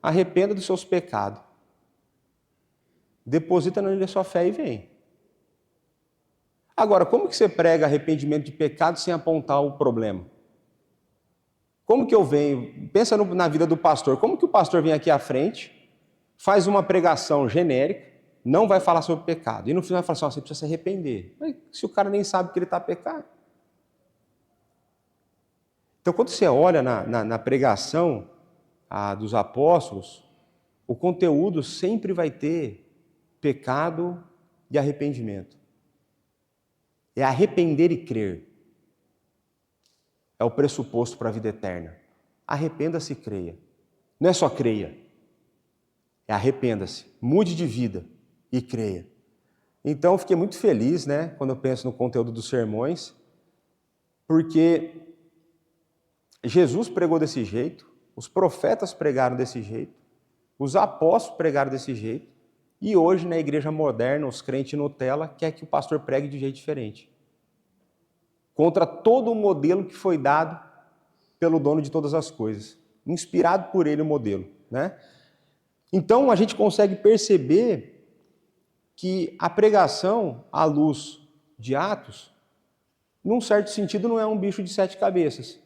Arrependa dos seus pecados. Deposita na sua fé e vem. Agora, como que você prega arrependimento de pecado sem apontar o problema? Como que eu venho? Pensa na vida do pastor. Como que o pastor vem aqui à frente, faz uma pregação genérica, não vai falar sobre pecado. E no final vai falar assim, você precisa se arrepender. Mas se o cara nem sabe que ele está pecando. Então, quando você olha na pregação dos apóstolos, o conteúdo sempre vai ter pecado e arrependimento. É arrepender e crer. É o pressuposto para a vida eterna. Arrependa-se e creia. Não é só creia. É arrependa-se, mude de vida e creia. Então, eu fiquei muito feliz, né, quando eu penso no conteúdo dos sermões, porque Jesus pregou desse jeito, os profetas pregaram desse jeito, os apóstolos pregaram desse jeito, e hoje, na igreja moderna, os crentes Nutella querem que o pastor pregue de jeito diferente. Contra todo o modelo que foi dado pelo dono de todas as coisas. Inspirado por ele o modelo, né? Então, a gente consegue perceber que a pregação à luz de Atos, num certo sentido, não é um bicho de 7 cabeças.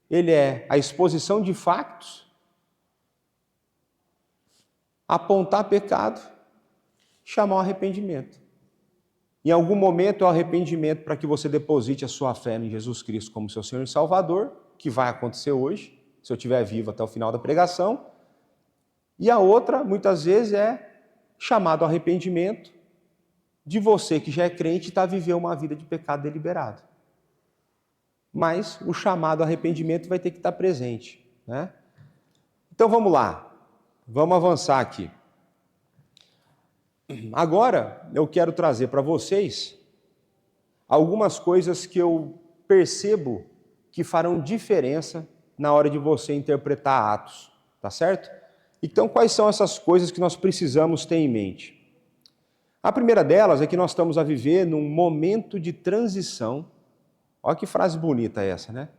Ele é a exposição de fatos, apontar pecado, chamar o arrependimento. Em algum momento é o arrependimento para que você deposite a sua fé em Jesus Cristo como seu Senhor e Salvador, que vai acontecer hoje, se eu estiver vivo até o final da pregação. E a outra, muitas vezes, é chamado ao arrependimento de você que já é crente e está vivendo uma vida de pecado deliberado. Mas o chamado ao arrependimento vai ter que estar presente, né? Então vamos lá, vamos avançar aqui. Agora eu quero trazer para vocês algumas coisas que eu percebo que farão diferença na hora de você interpretar Atos, tá certo? Então, quais são essas coisas que nós precisamos ter em mente? A primeira delas é que nós estamos a viver num momento de transição. Olha que frase bonita essa, né?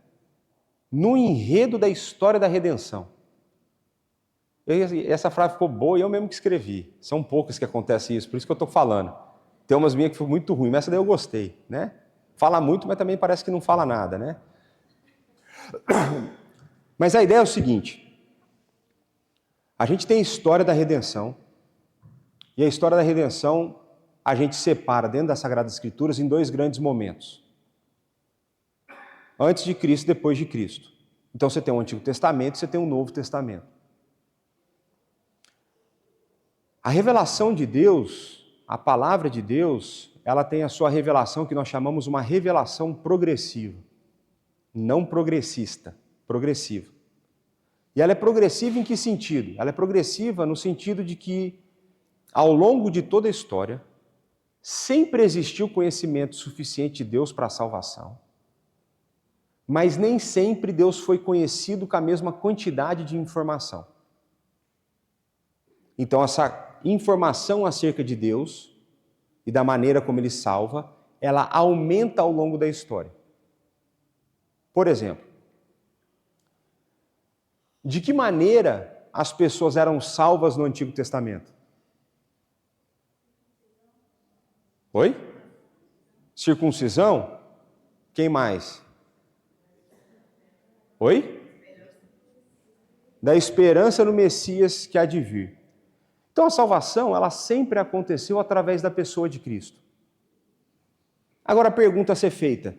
No enredo da história da redenção. Essa frase ficou boa e eu mesmo que escrevi. São poucas que acontece isso, por isso que eu estou falando. Tem umas minhas que foi muito ruim, mas essa daí eu gostei, né? Fala muito, mas também parece que não fala nada, né? Mas a ideia é o seguinte: a gente tem a história da redenção, e a história da redenção a gente separa dentro das Sagradas Escrituras em 2 grandes momentos. Antes de Cristo e depois de Cristo. Então você tem o Antigo Testamento e você tem o Novo Testamento. A revelação de Deus, a palavra de Deus, ela tem a sua revelação que nós chamamos uma revelação progressiva. Não progressista, progressiva. E ela é progressiva em que sentido? Ela é progressiva no sentido de que, ao longo de toda a história, sempre existiu conhecimento suficiente de Deus para a salvação. Mas nem sempre Deus foi conhecido com a mesma quantidade de informação. Então, essa informação acerca de Deus e da maneira como Ele salva, ela aumenta ao longo da história. Por exemplo, de que maneira as pessoas eram salvas no Antigo Testamento? Oi? Circuncisão? Quem mais? Oi? Da esperança no Messias que há de vir. Então a salvação, ela sempre aconteceu através da pessoa de Cristo. Agora a pergunta a ser feita: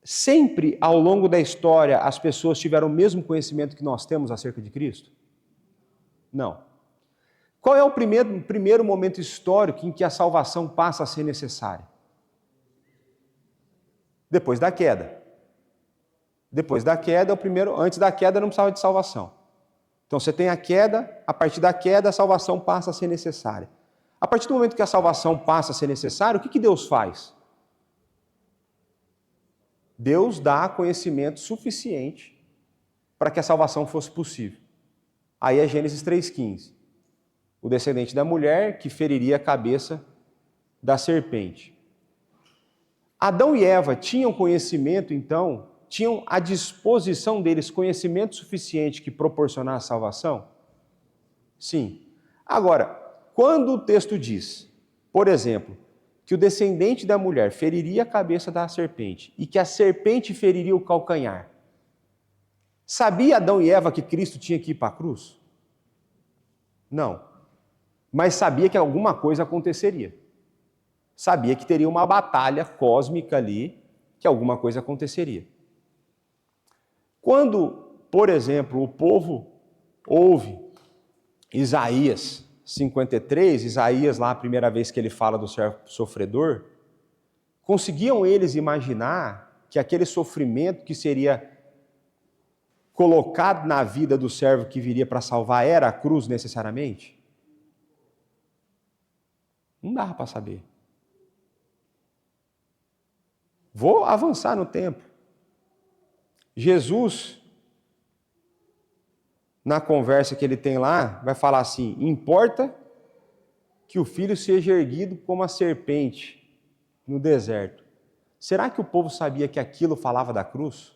sempre ao longo da história as pessoas tiveram o mesmo conhecimento que nós temos acerca de Cristo? Não. Qual é o primeiro momento histórico em que a salvação passa a ser necessária? Depois da queda. Depois da queda, antes da queda não precisava de salvação. Então você tem a queda, a partir da queda a salvação passa a ser necessária. A partir do momento que a salvação passa a ser necessária, o que Deus faz? Deus dá conhecimento suficiente para que a salvação fosse possível. Aí é Gênesis 3,15. O descendente da mulher que feriria a cabeça da serpente. Adão e Eva tinham conhecimento, então, tinham à disposição deles conhecimento suficiente que proporcionar a salvação? Sim. Agora, quando o texto diz, por exemplo, que o descendente da mulher feriria a cabeça da serpente e que a serpente feriria o calcanhar, sabia Adão e Eva que Cristo tinha que ir para a cruz? Não. Mas sabia que alguma coisa aconteceria. Sabia que teria uma batalha cósmica ali, que alguma coisa aconteceria. Quando, por exemplo, o povo ouve Isaías 53, Isaías lá a primeira vez que ele fala do servo sofredor, conseguiam eles imaginar que aquele sofrimento que seria colocado na vida do servo que viria para salvar era a cruz necessariamente? Não dava para saber. Vou avançar no tempo. Jesus, na conversa que ele tem lá, vai falar assim: importa que o filho seja erguido como a serpente no deserto. Será que o povo sabia que aquilo falava da cruz?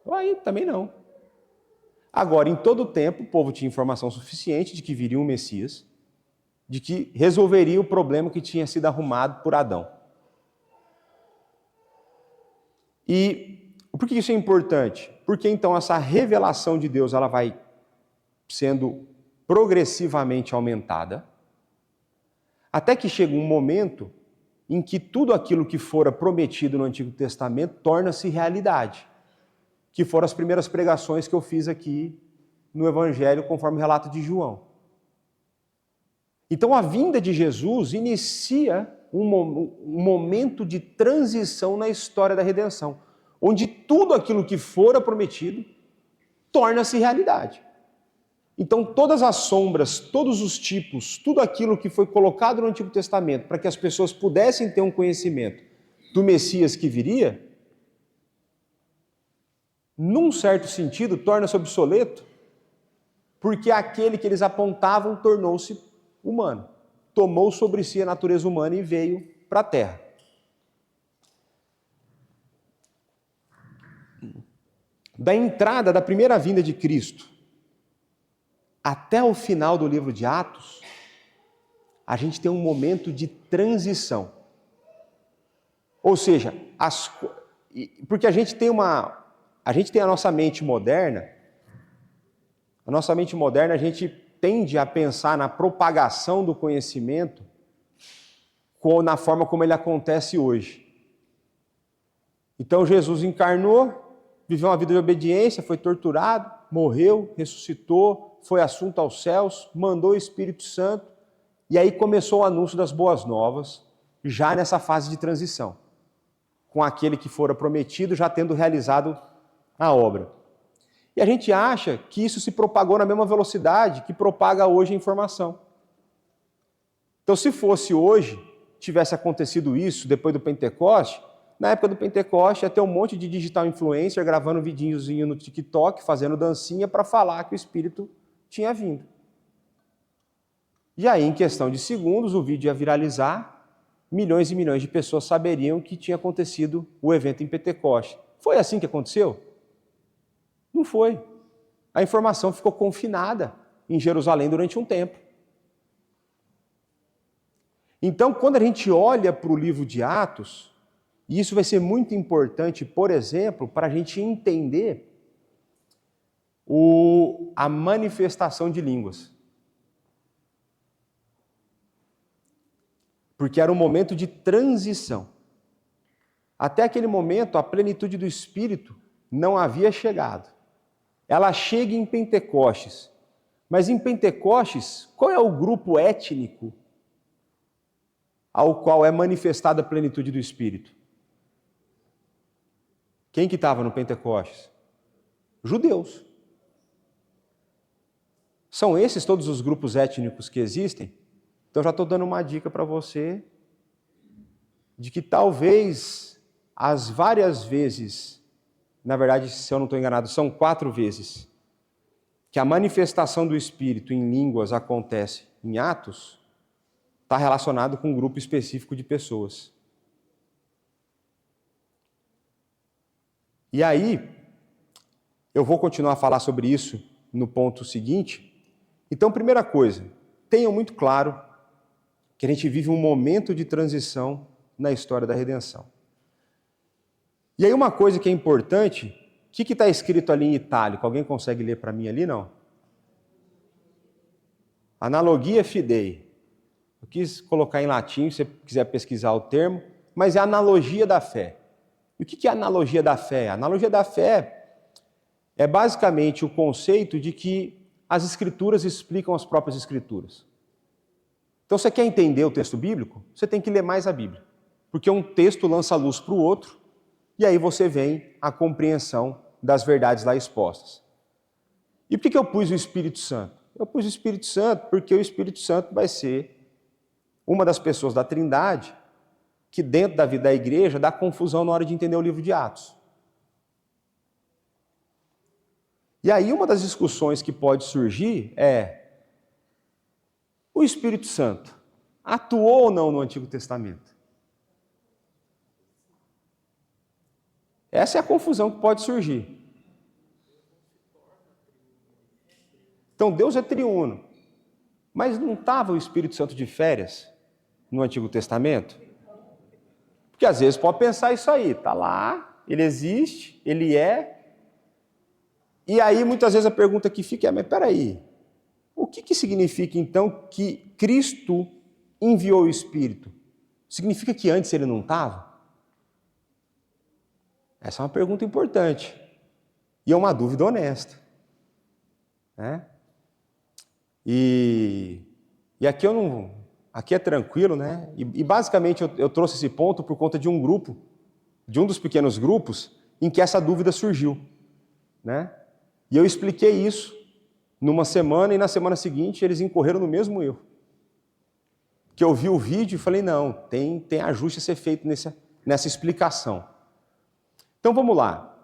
Aí também não. Agora, em todo o tempo, o povo tinha informação suficiente de que viria um Messias, de que resolveria o problema que tinha sido arrumado por Adão. E por que isso é importante? Porque então essa revelação de Deus ela vai sendo progressivamente aumentada, até que chega um momento em que tudo aquilo que fora prometido no Antigo Testamento torna-se realidade, que foram as primeiras pregações que eu fiz aqui no Evangelho, conforme o relato de João. Então a vinda de Jesus inicia um momento de transição na história da redenção, onde tudo aquilo que fora prometido torna-se realidade. Então todas as sombras, todos os tipos, tudo aquilo que foi colocado no Antigo Testamento para que as pessoas pudessem ter um conhecimento do Messias que viria, num certo sentido torna-se obsoleto, porque aquele que eles apontavam tornou-se humano, tomou sobre si a natureza humana e veio para a Terra. Da entrada da primeira vinda de Cristo até o final do livro de Atos, a gente tem um momento de transição. Ou seja, porque a gente tem a nossa mente moderna, a gente tende a pensar na propagação do conhecimento na forma como ele acontece hoje. Então Jesus encarnou, viveu uma vida de obediência, foi torturado, morreu, ressuscitou, foi assunto aos céus, mandou o Espírito Santo, e aí começou o anúncio das boas novas, já nessa fase de transição, com aquele que fora prometido já tendo realizado a obra. E a gente acha que isso se propagou na mesma velocidade que propaga hoje a informação. Então, se fosse hoje, tivesse acontecido isso depois do Pentecoste, na época do Pentecoste ia ter um monte de digital influencer gravando um vidinhozinho no TikTok, fazendo dancinha para falar que o Espírito tinha vindo. E aí, em questão de segundos, o vídeo ia viralizar, milhões e milhões de pessoas saberiam que tinha acontecido o evento em Pentecoste. Foi assim que aconteceu? Não foi. A informação ficou confinada em Jerusalém durante um tempo. Então, quando a gente olha para o livro de Atos, e isso vai ser muito importante, por exemplo, para a gente entender a manifestação de línguas. Porque era um momento de transição. Até aquele momento, a plenitude do Espírito não havia chegado. Ela chega em Pentecostes. Mas em Pentecostes, qual é o grupo étnico ao qual é manifestada a plenitude do Espírito? Quem que estava no Pentecostes? Judeus. São esses todos os grupos étnicos que existem? Então já estou dando uma dica para você de que talvez as várias vezes, na verdade, se eu não estou enganado, são 4 vezes, que a manifestação do Espírito em línguas acontece em Atos, está relacionado com um grupo específico de pessoas. E aí, eu vou continuar a falar sobre isso no ponto seguinte. Então, primeira coisa, tenham muito claro que a gente vive um momento de transição na história da redenção. E aí uma coisa que é importante, o que está escrito ali em itálico? Alguém consegue ler para mim ali, não? Analogia fidei. Eu quis colocar em latim, se você quiser pesquisar o termo, mas é analogia da fé. E o que é a analogia da fé? A analogia da fé é basicamente o conceito de que as escrituras explicam as próprias escrituras. Então, você quer entender o texto bíblico? Você tem que ler mais a Bíblia. Porque um texto lança luz para o outro, e aí você vem a compreensão das verdades lá expostas. E por que eu pus o Espírito Santo? Eu pus o Espírito Santo porque o Espírito Santo vai ser uma das pessoas da Trindade que dentro da vida da igreja dá confusão na hora de entender o livro de Atos. E aí uma das discussões que pode surgir é: o Espírito Santo atuou ou não no Antigo Testamento? Essa é a confusão que pode surgir. Então Deus é triuno, mas não estava o Espírito Santo de férias no Antigo Testamento? Porque às vezes pode pensar isso aí, está lá, ele existe, ele é. E aí muitas vezes a pergunta que fica é: mas peraí, o que significa então que Cristo enviou o Espírito? Significa que antes ele não estava? Essa é uma pergunta importante. E é uma dúvida honesta. Né? E aqui eu não. Aqui é tranquilo, né? E basicamente eu trouxe esse ponto por conta de um grupo, de um dos pequenos grupos, em que essa dúvida surgiu. Né? E eu expliquei isso numa semana, e na semana seguinte eles incorreram no mesmo erro. Que eu vi o vídeo e falei: não, tem ajuste a ser feito nessa explicação. Então vamos lá.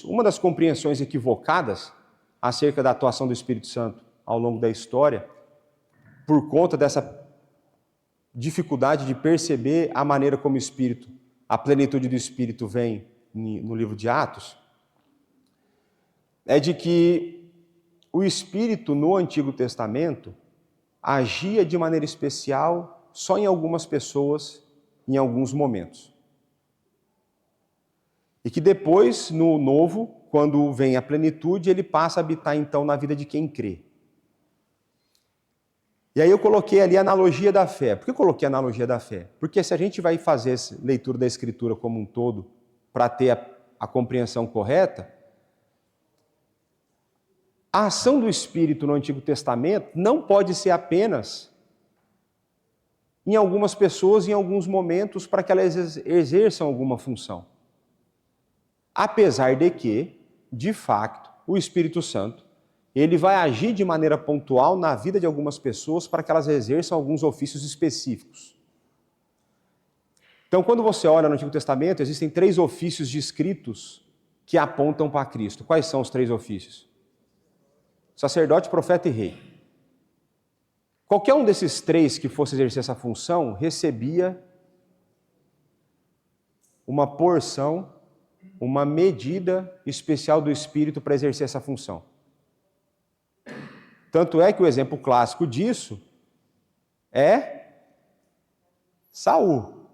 Uma das compreensões equivocadas acerca da atuação do Espírito Santo ao longo da história, por conta dessa dificuldade de perceber a maneira como o Espírito, a plenitude do Espírito vem no livro de Atos, é de que o Espírito no Antigo Testamento agia de maneira especial só em algumas pessoas, em alguns momentos. E que depois, no Novo, quando vem a plenitude, ele passa a habitar então na vida de quem crê. E aí eu coloquei ali a analogia da fé. Por que eu coloquei a analogia da fé? Porque se a gente vai fazer essa leitura da Escritura como um todo, para ter a compreensão correta, a ação do Espírito no Antigo Testamento não pode ser apenas em algumas pessoas, em alguns momentos, para que elas exerçam alguma função. Apesar de que, de fato, o Espírito Santo, ele vai agir de maneira pontual na vida de algumas pessoas para que elas exerçam alguns ofícios específicos. Então, quando você olha no Antigo Testamento, existem 3 ofícios descritos que apontam para Cristo. Quais são os 3 ofícios? Sacerdote, profeta e rei. Qualquer um desses 3 que fosse exercer essa função recebia uma porção, uma medida especial do Espírito para exercer essa função. Tanto é que o exemplo clássico disso é Saul.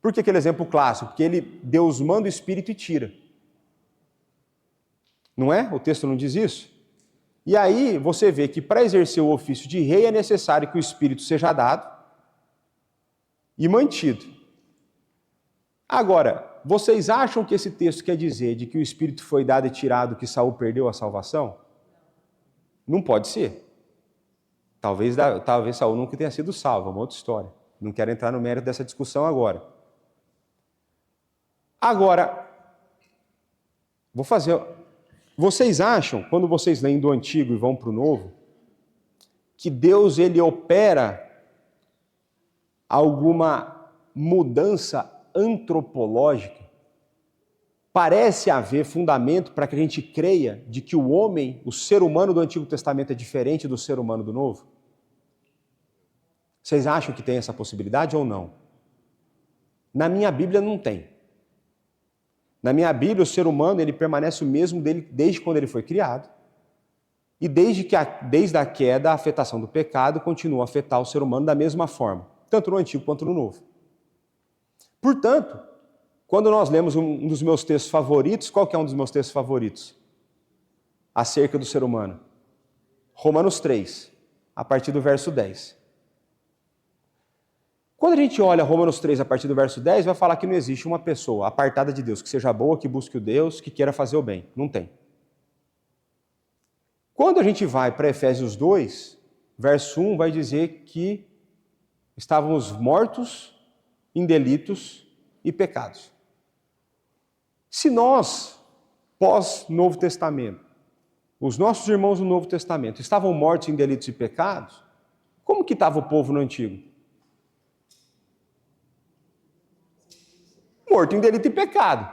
Por que aquele exemplo clássico? Porque Deus manda o Espírito e tira. Não é? O texto não diz isso? E aí você vê que para exercer o ofício de rei é necessário que o Espírito seja dado e mantido. Agora, vocês acham que esse texto quer dizer de que o Espírito foi dado e tirado, que Saul perdeu a salvação? Não pode ser. Talvez Saul nunca tenha sido salvo, é uma outra história. Não quero entrar no mérito dessa discussão agora. Agora, vocês acham, quando vocês leem do Antigo e vão para o Novo, que Deus ele opera alguma mudança antropológica? Parece haver fundamento para que a gente creia de que o homem, o ser humano do Antigo Testamento é diferente do ser humano do Novo? Vocês acham que tem essa possibilidade ou não? Na minha Bíblia não tem. Na minha Bíblia, o ser humano ele permanece o mesmo desde quando ele foi criado. E desde a queda, a afetação do pecado continua a afetar o ser humano da mesma forma, tanto no Antigo quanto no Novo. Portanto, quando nós lemos um dos meus textos favoritos, qual que é um dos meus textos favoritos? Acerca do ser humano. Romanos 3, a partir do verso 10. Quando a gente olha Romanos 3, a partir do verso 10, vai falar que não existe uma pessoa apartada de Deus, que seja boa, que busque o Deus, que queira fazer o bem. Não tem. Quando a gente vai para Efésios 2, verso 1, vai dizer que estávamos mortos em delitos e pecados. Se nós, pós-Novo Testamento, os nossos irmãos do Novo Testamento estavam mortos em delitos e pecados, como que estava o povo no Antigo? Morto em delito e pecado.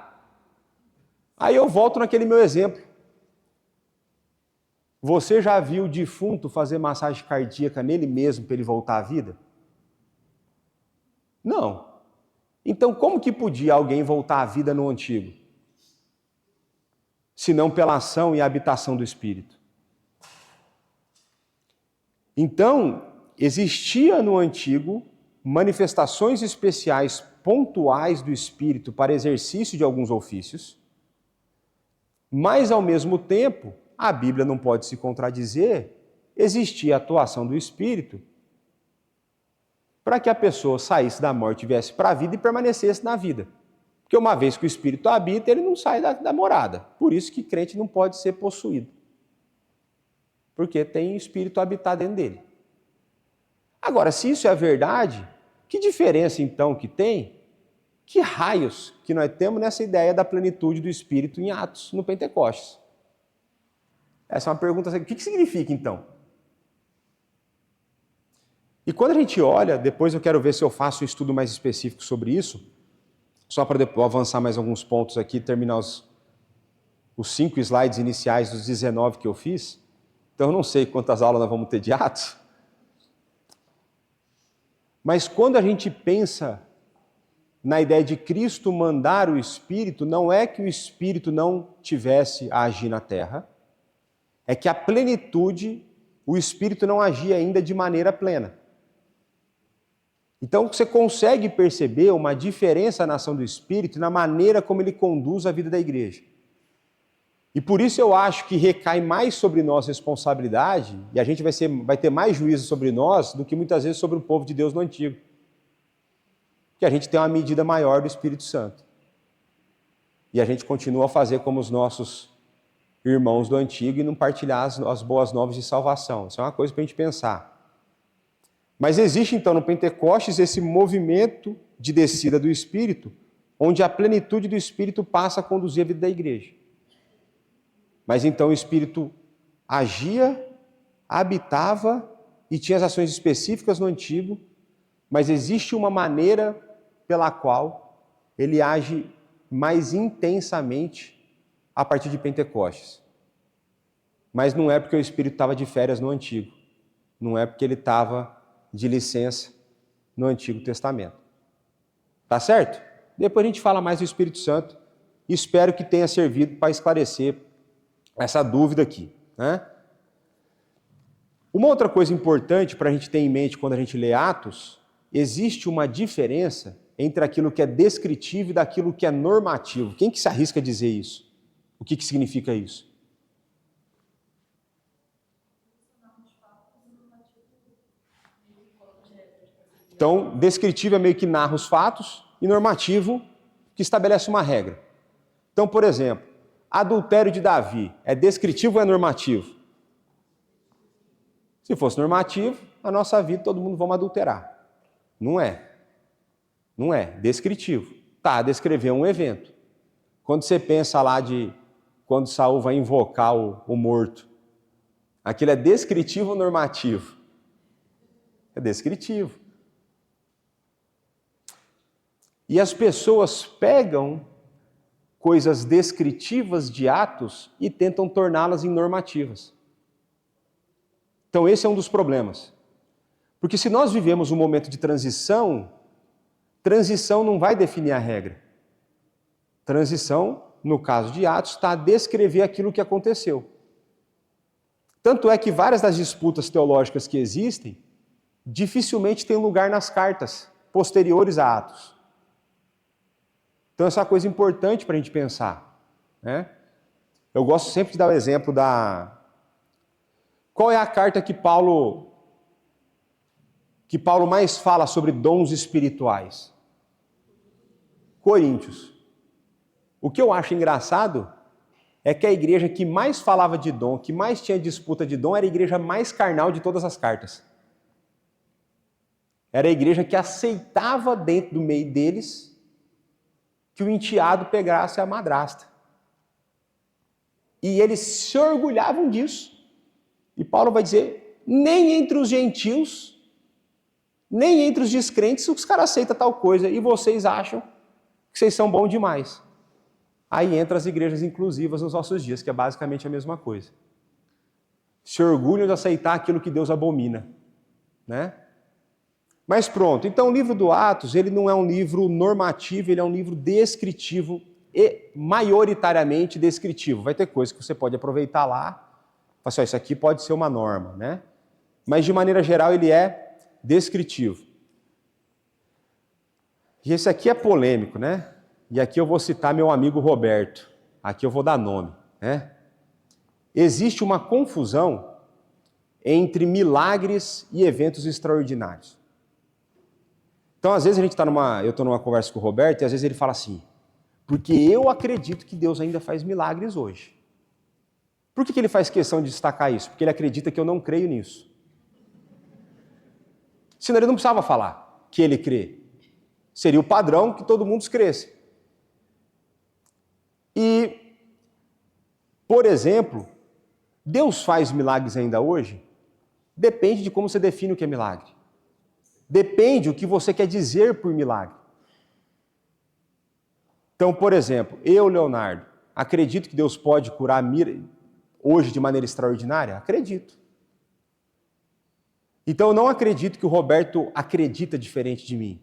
Aí eu volto naquele meu exemplo. Você já viu o defunto fazer massagem cardíaca nele mesmo para ele voltar à vida? Não. Então como que podia alguém voltar à vida no Antigo? Senão pela ação e habitação do Espírito. Então, existia no Antigo manifestações especiais pontuais do Espírito para exercício de alguns ofícios, mas ao mesmo tempo, a Bíblia não pode se contradizer, existia a atuação do Espírito para que a pessoa saísse da morte, viesse para a vida e permanecesse na vida. Porque uma vez que o Espírito habita, ele não sai da morada. Por isso que crente não pode ser possuído. Porque tem Espírito habitar dentro dele. Agora, se isso é verdade, que diferença então que tem? Que raios que nós temos nessa ideia da plenitude do Espírito em Atos, no Pentecostes? Essa é uma pergunta, o que significa então? E quando a gente olha, depois eu quero ver se eu faço um estudo mais específico sobre isso, só para depois avançar mais alguns pontos aqui, terminar os 5 slides iniciais dos 19 que eu fiz. Então eu não sei quantas aulas nós vamos ter de Atos. Mas quando a gente pensa na ideia de Cristo mandar o Espírito, não é que o Espírito não tivesse a agir na terra, é que a plenitude, o Espírito não agia ainda de maneira plena. Então você consegue perceber uma diferença na ação do Espírito e na maneira como ele conduz a vida da igreja. E por isso eu acho que recai mais sobre nós responsabilidade, e a gente vai ter mais juízo sobre nós do que muitas vezes sobre o povo de Deus no Antigo. Que a gente tem uma medida maior do Espírito Santo. E a gente continua a fazer como os nossos irmãos do Antigo e não partilhar as boas novas de salvação. Isso é uma coisa para a gente pensar. Mas existe então no Pentecostes esse movimento de descida do Espírito, onde a plenitude do Espírito passa a conduzir a vida da igreja. Mas então o Espírito agia, habitava e tinha as ações específicas no Antigo, mas existe uma maneira pela qual ele age mais intensamente a partir de Pentecostes. Mas não é porque o Espírito estava de férias no Antigo, não é porque ele estava de licença no Antigo Testamento. Tá certo? Depois a gente fala mais do Espírito Santo. Espero que tenha servido para esclarecer essa dúvida aqui, né? Uma outra coisa importante para a gente ter em mente quando a gente lê Atos, existe uma diferença entre aquilo que é descritivo e daquilo que é normativo. Quem que se arrisca a dizer isso? O que significa isso? Então, descritivo é meio que narra os fatos e normativo que estabelece uma regra. Então, por exemplo, adultério de Davi é descritivo ou é normativo? Se fosse normativo, a nossa vida todo mundo vamos adulterar. Não é. Não é. Descritivo. Tá, descrever um evento. Quando você pensa lá de quando Saul vai invocar o morto, aquilo é descritivo ou normativo? É descritivo. E as pessoas pegam coisas descritivas de Atos e tentam torná-las em normativas. Então esse é um dos problemas. Porque se nós vivemos um momento de transição, transição não vai definir a regra. Transição, no caso de Atos, está a descrever aquilo que aconteceu. Tanto é que várias das disputas teológicas que existem dificilmente têm lugar nas cartas posteriores a Atos. Então essa é uma coisa importante para a gente pensar, né? Eu gosto sempre de dar o exemplo da... Qual é a carta que Paulo mais fala sobre dons espirituais? Coríntios. O que eu acho engraçado é que a igreja que mais falava de dom, que mais tinha disputa de dom, era a igreja mais carnal de todas as cartas. Era a igreja que aceitava dentro do meio deles que o enteado pegasse a madrasta. E eles se orgulhavam disso. E Paulo vai dizer, nem entre os gentios, nem entre os descrentes, os caras aceitam tal coisa, e vocês acham que vocês são bons demais. Aí entra as igrejas inclusivas nos nossos dias, que é basicamente a mesma coisa. Se orgulham de aceitar aquilo que Deus abomina, né? Mas pronto, então o livro do Atos, ele não é um livro normativo, ele é um livro descritivo e maioritariamente descritivo. Vai ter coisas que você pode aproveitar lá, falar assim, isso aqui pode ser uma norma, né? Mas de maneira geral ele é descritivo. E esse aqui é polêmico, né? E aqui eu vou citar meu amigo Roberto. Aqui eu vou dar nome, né? Existe uma confusão entre milagres e eventos extraordinários. Então, às vezes eu estou numa conversa com o Roberto e às vezes ele fala assim, porque eu acredito que Deus ainda faz milagres hoje. Por que ele faz questão de destacar isso? Porque ele acredita que eu não creio nisso. Senão ele não precisava falar que ele crê. Seria o padrão que todo mundo cresce. E, por exemplo, Deus faz milagres ainda hoje? Depende de como você define o que é milagre. Depende o que você quer dizer por milagre. Então, por exemplo, eu, Leonardo, acredito que Deus pode curar hoje de maneira extraordinária? Acredito. Então, eu não acredito que o Roberto acredita diferente de mim.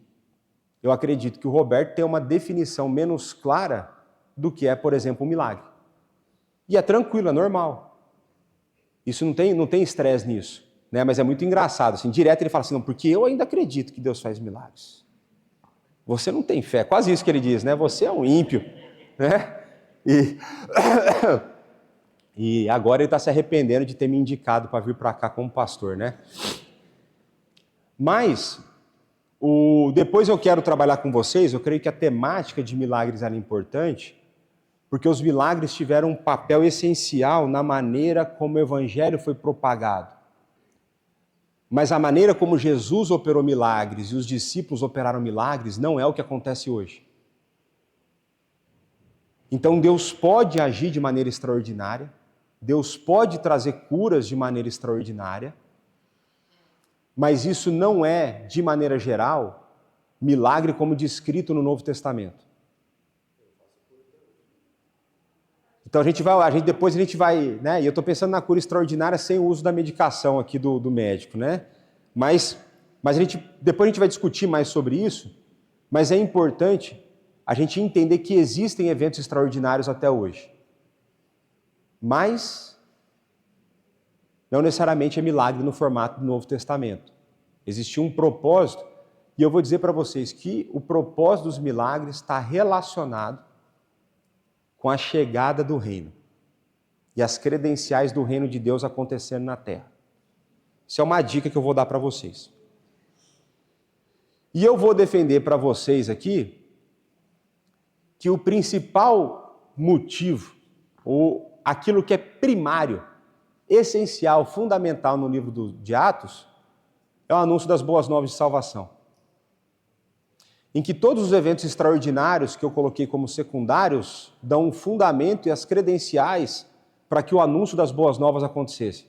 Eu acredito que o Roberto tem uma definição menos clara do que é, por exemplo, um milagre. E é tranquilo, é normal. Isso não tem estresse nisso, né? Mas é muito engraçado, assim, direto ele fala assim, não, porque eu ainda acredito que Deus faz milagres. Você não tem fé, quase isso que ele diz, né? Você é um ímpio, né? E agora ele está se arrependendo de ter me indicado para vir para cá como pastor, né? Mas, depois eu quero trabalhar com vocês, eu creio que a temática de milagres era importante, porque os milagres tiveram um papel essencial na maneira como o evangelho foi propagado. Mas a maneira como Jesus operou milagres e os discípulos operaram milagres não é o que acontece hoje. Então Deus pode agir de maneira extraordinária, Deus pode trazer curas de maneira extraordinária, mas isso não é, de maneira geral, milagre como descrito no Novo Testamento. Então depois a gente vai, né? E eu estou pensando na cura extraordinária sem o uso da medicação aqui do médico, né? Mas depois a gente vai discutir mais sobre isso, mas é importante a gente entender que existem eventos extraordinários até hoje. Mas não necessariamente é milagre no formato do Novo Testamento. Existe um propósito, e eu vou dizer para vocês que o propósito dos milagres está relacionado com a chegada do reino e as credenciais do reino de Deus acontecendo na terra. Isso é uma dica que eu vou dar para vocês. E eu vou defender para vocês aqui que o principal motivo, ou aquilo que é primário, essencial, fundamental no livro de Atos, é o anúncio das boas novas de salvação. Em que todos os eventos extraordinários que eu coloquei como secundários dão um fundamento e as credenciais para que o anúncio das boas novas acontecesse.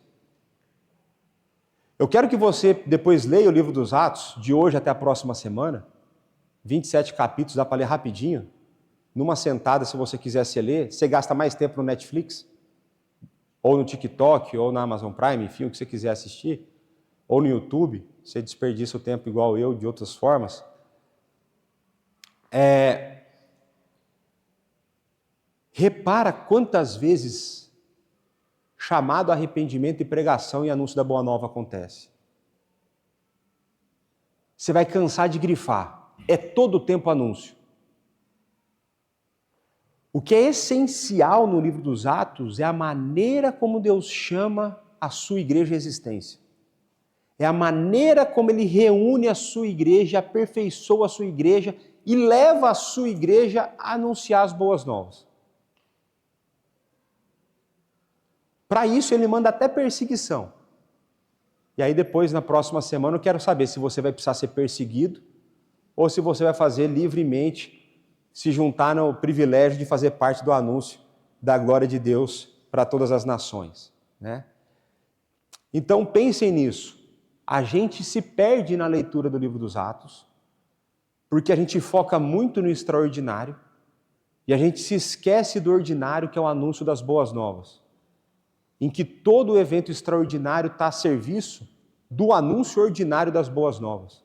Eu quero que você depois leia o livro dos Atos, de hoje até a próxima semana, 27 capítulos, dá para ler rapidinho, numa sentada, se você quisesse ler. Você gasta mais tempo no Netflix, ou no TikTok, ou na Amazon Prime, enfim, o que você quiser assistir, ou no YouTube, você desperdiça o tempo igual eu, de outras formas. Repara quantas vezes chamado a arrependimento e pregação e anúncio da Boa Nova acontece. Você vai cansar de grifar. É todo o tempo anúncio. O que é essencial no livro dos Atos é a maneira como Deus chama a sua igreja à existência. É a maneira como Ele reúne a sua igreja, aperfeiçoa a sua igreja e leva a sua igreja a anunciar as boas novas. Para isso, Ele manda até perseguição. E aí depois, na próxima semana, eu quero saber se você vai precisar ser perseguido ou se você vai fazer livremente, se juntar no privilégio de fazer parte do anúncio da glória de Deus para todas as nações, né? Então pensem nisso. A gente se perde na leitura do livro dos Atos, porque a gente foca muito no extraordinário e a gente se esquece do ordinário, que é o anúncio das boas novas, em que todo o evento extraordinário está a serviço do anúncio ordinário das boas novas.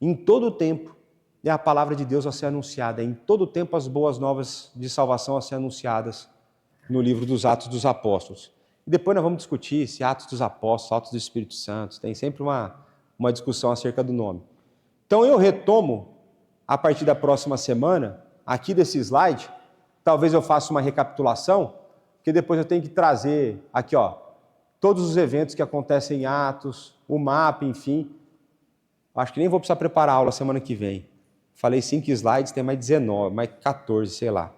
Em todo o tempo é a palavra de Deus a ser anunciada, em todo o tempo as boas novas de salvação a ser anunciadas no livro dos Atos dos Apóstolos. E depois nós vamos discutir se Atos dos Apóstolos, Atos do Espírito Santo, tem sempre uma discussão acerca do nome. Então eu retomo, a partir da próxima semana, aqui desse slide, talvez eu faça uma recapitulação, porque depois eu tenho que trazer aqui, todos os eventos que acontecem em Atos, o mapa, enfim. Acho que nem vou precisar preparar a aula semana que vem. Falei 5 slides, tem mais 19, mais 14, sei lá.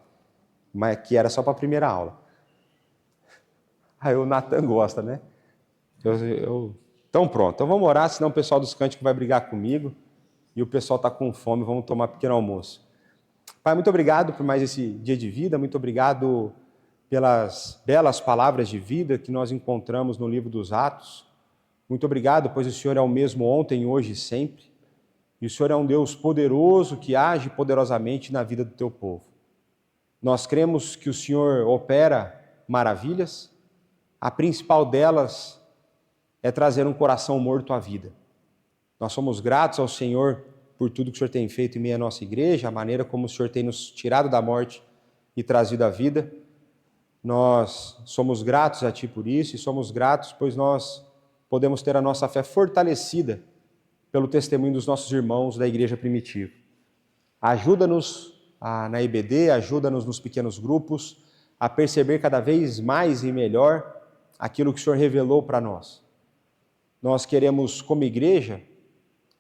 Mas que era só para a primeira aula. Aí o Natan gosta, né? Então pronto, então vamos orar, senão o pessoal dos cânticos vai brigar comigo e o pessoal está com fome, vamos tomar pequeno almoço. Pai, muito obrigado por mais esse dia de vida, muito obrigado pelas belas palavras de vida que nós encontramos no livro dos Atos. Muito obrigado, pois o Senhor é o mesmo ontem, hoje e sempre. E o Senhor é um Deus poderoso que age poderosamente na vida do teu povo. Nós cremos que o Senhor opera maravilhas. A principal delas é trazer um coração morto à vida. Nós somos gratos ao Senhor por tudo que o Senhor tem feito em meio à nossa igreja, a maneira como o Senhor tem nos tirado da morte e trazido a vida. Nós somos gratos a Ti por isso e somos gratos pois nós podemos ter a nossa fé fortalecida pelo testemunho dos nossos irmãos da igreja primitiva. Ajuda-nos na IBD, ajuda-nos nos pequenos grupos a perceber cada vez mais e melhor aquilo que o Senhor revelou para nós. Nós queremos, como igreja,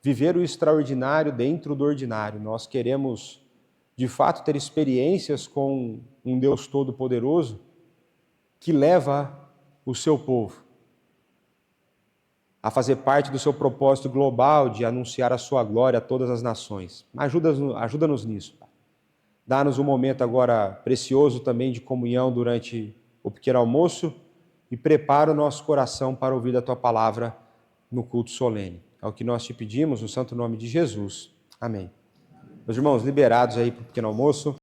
viver o extraordinário dentro do ordinário. Nós queremos, de fato, ter experiências com um Deus Todo-Poderoso que leva o seu povo a fazer parte do seu propósito global de anunciar a sua glória a todas as nações. Ajuda-nos nisso. Dá-nos um momento agora precioso também de comunhão durante o pequeno almoço e prepara o nosso coração para ouvir a Tua palavra no culto solene. É o que nós te pedimos, no santo nome de Jesus. Amém. Meus irmãos, liberados aí para o pequeno almoço.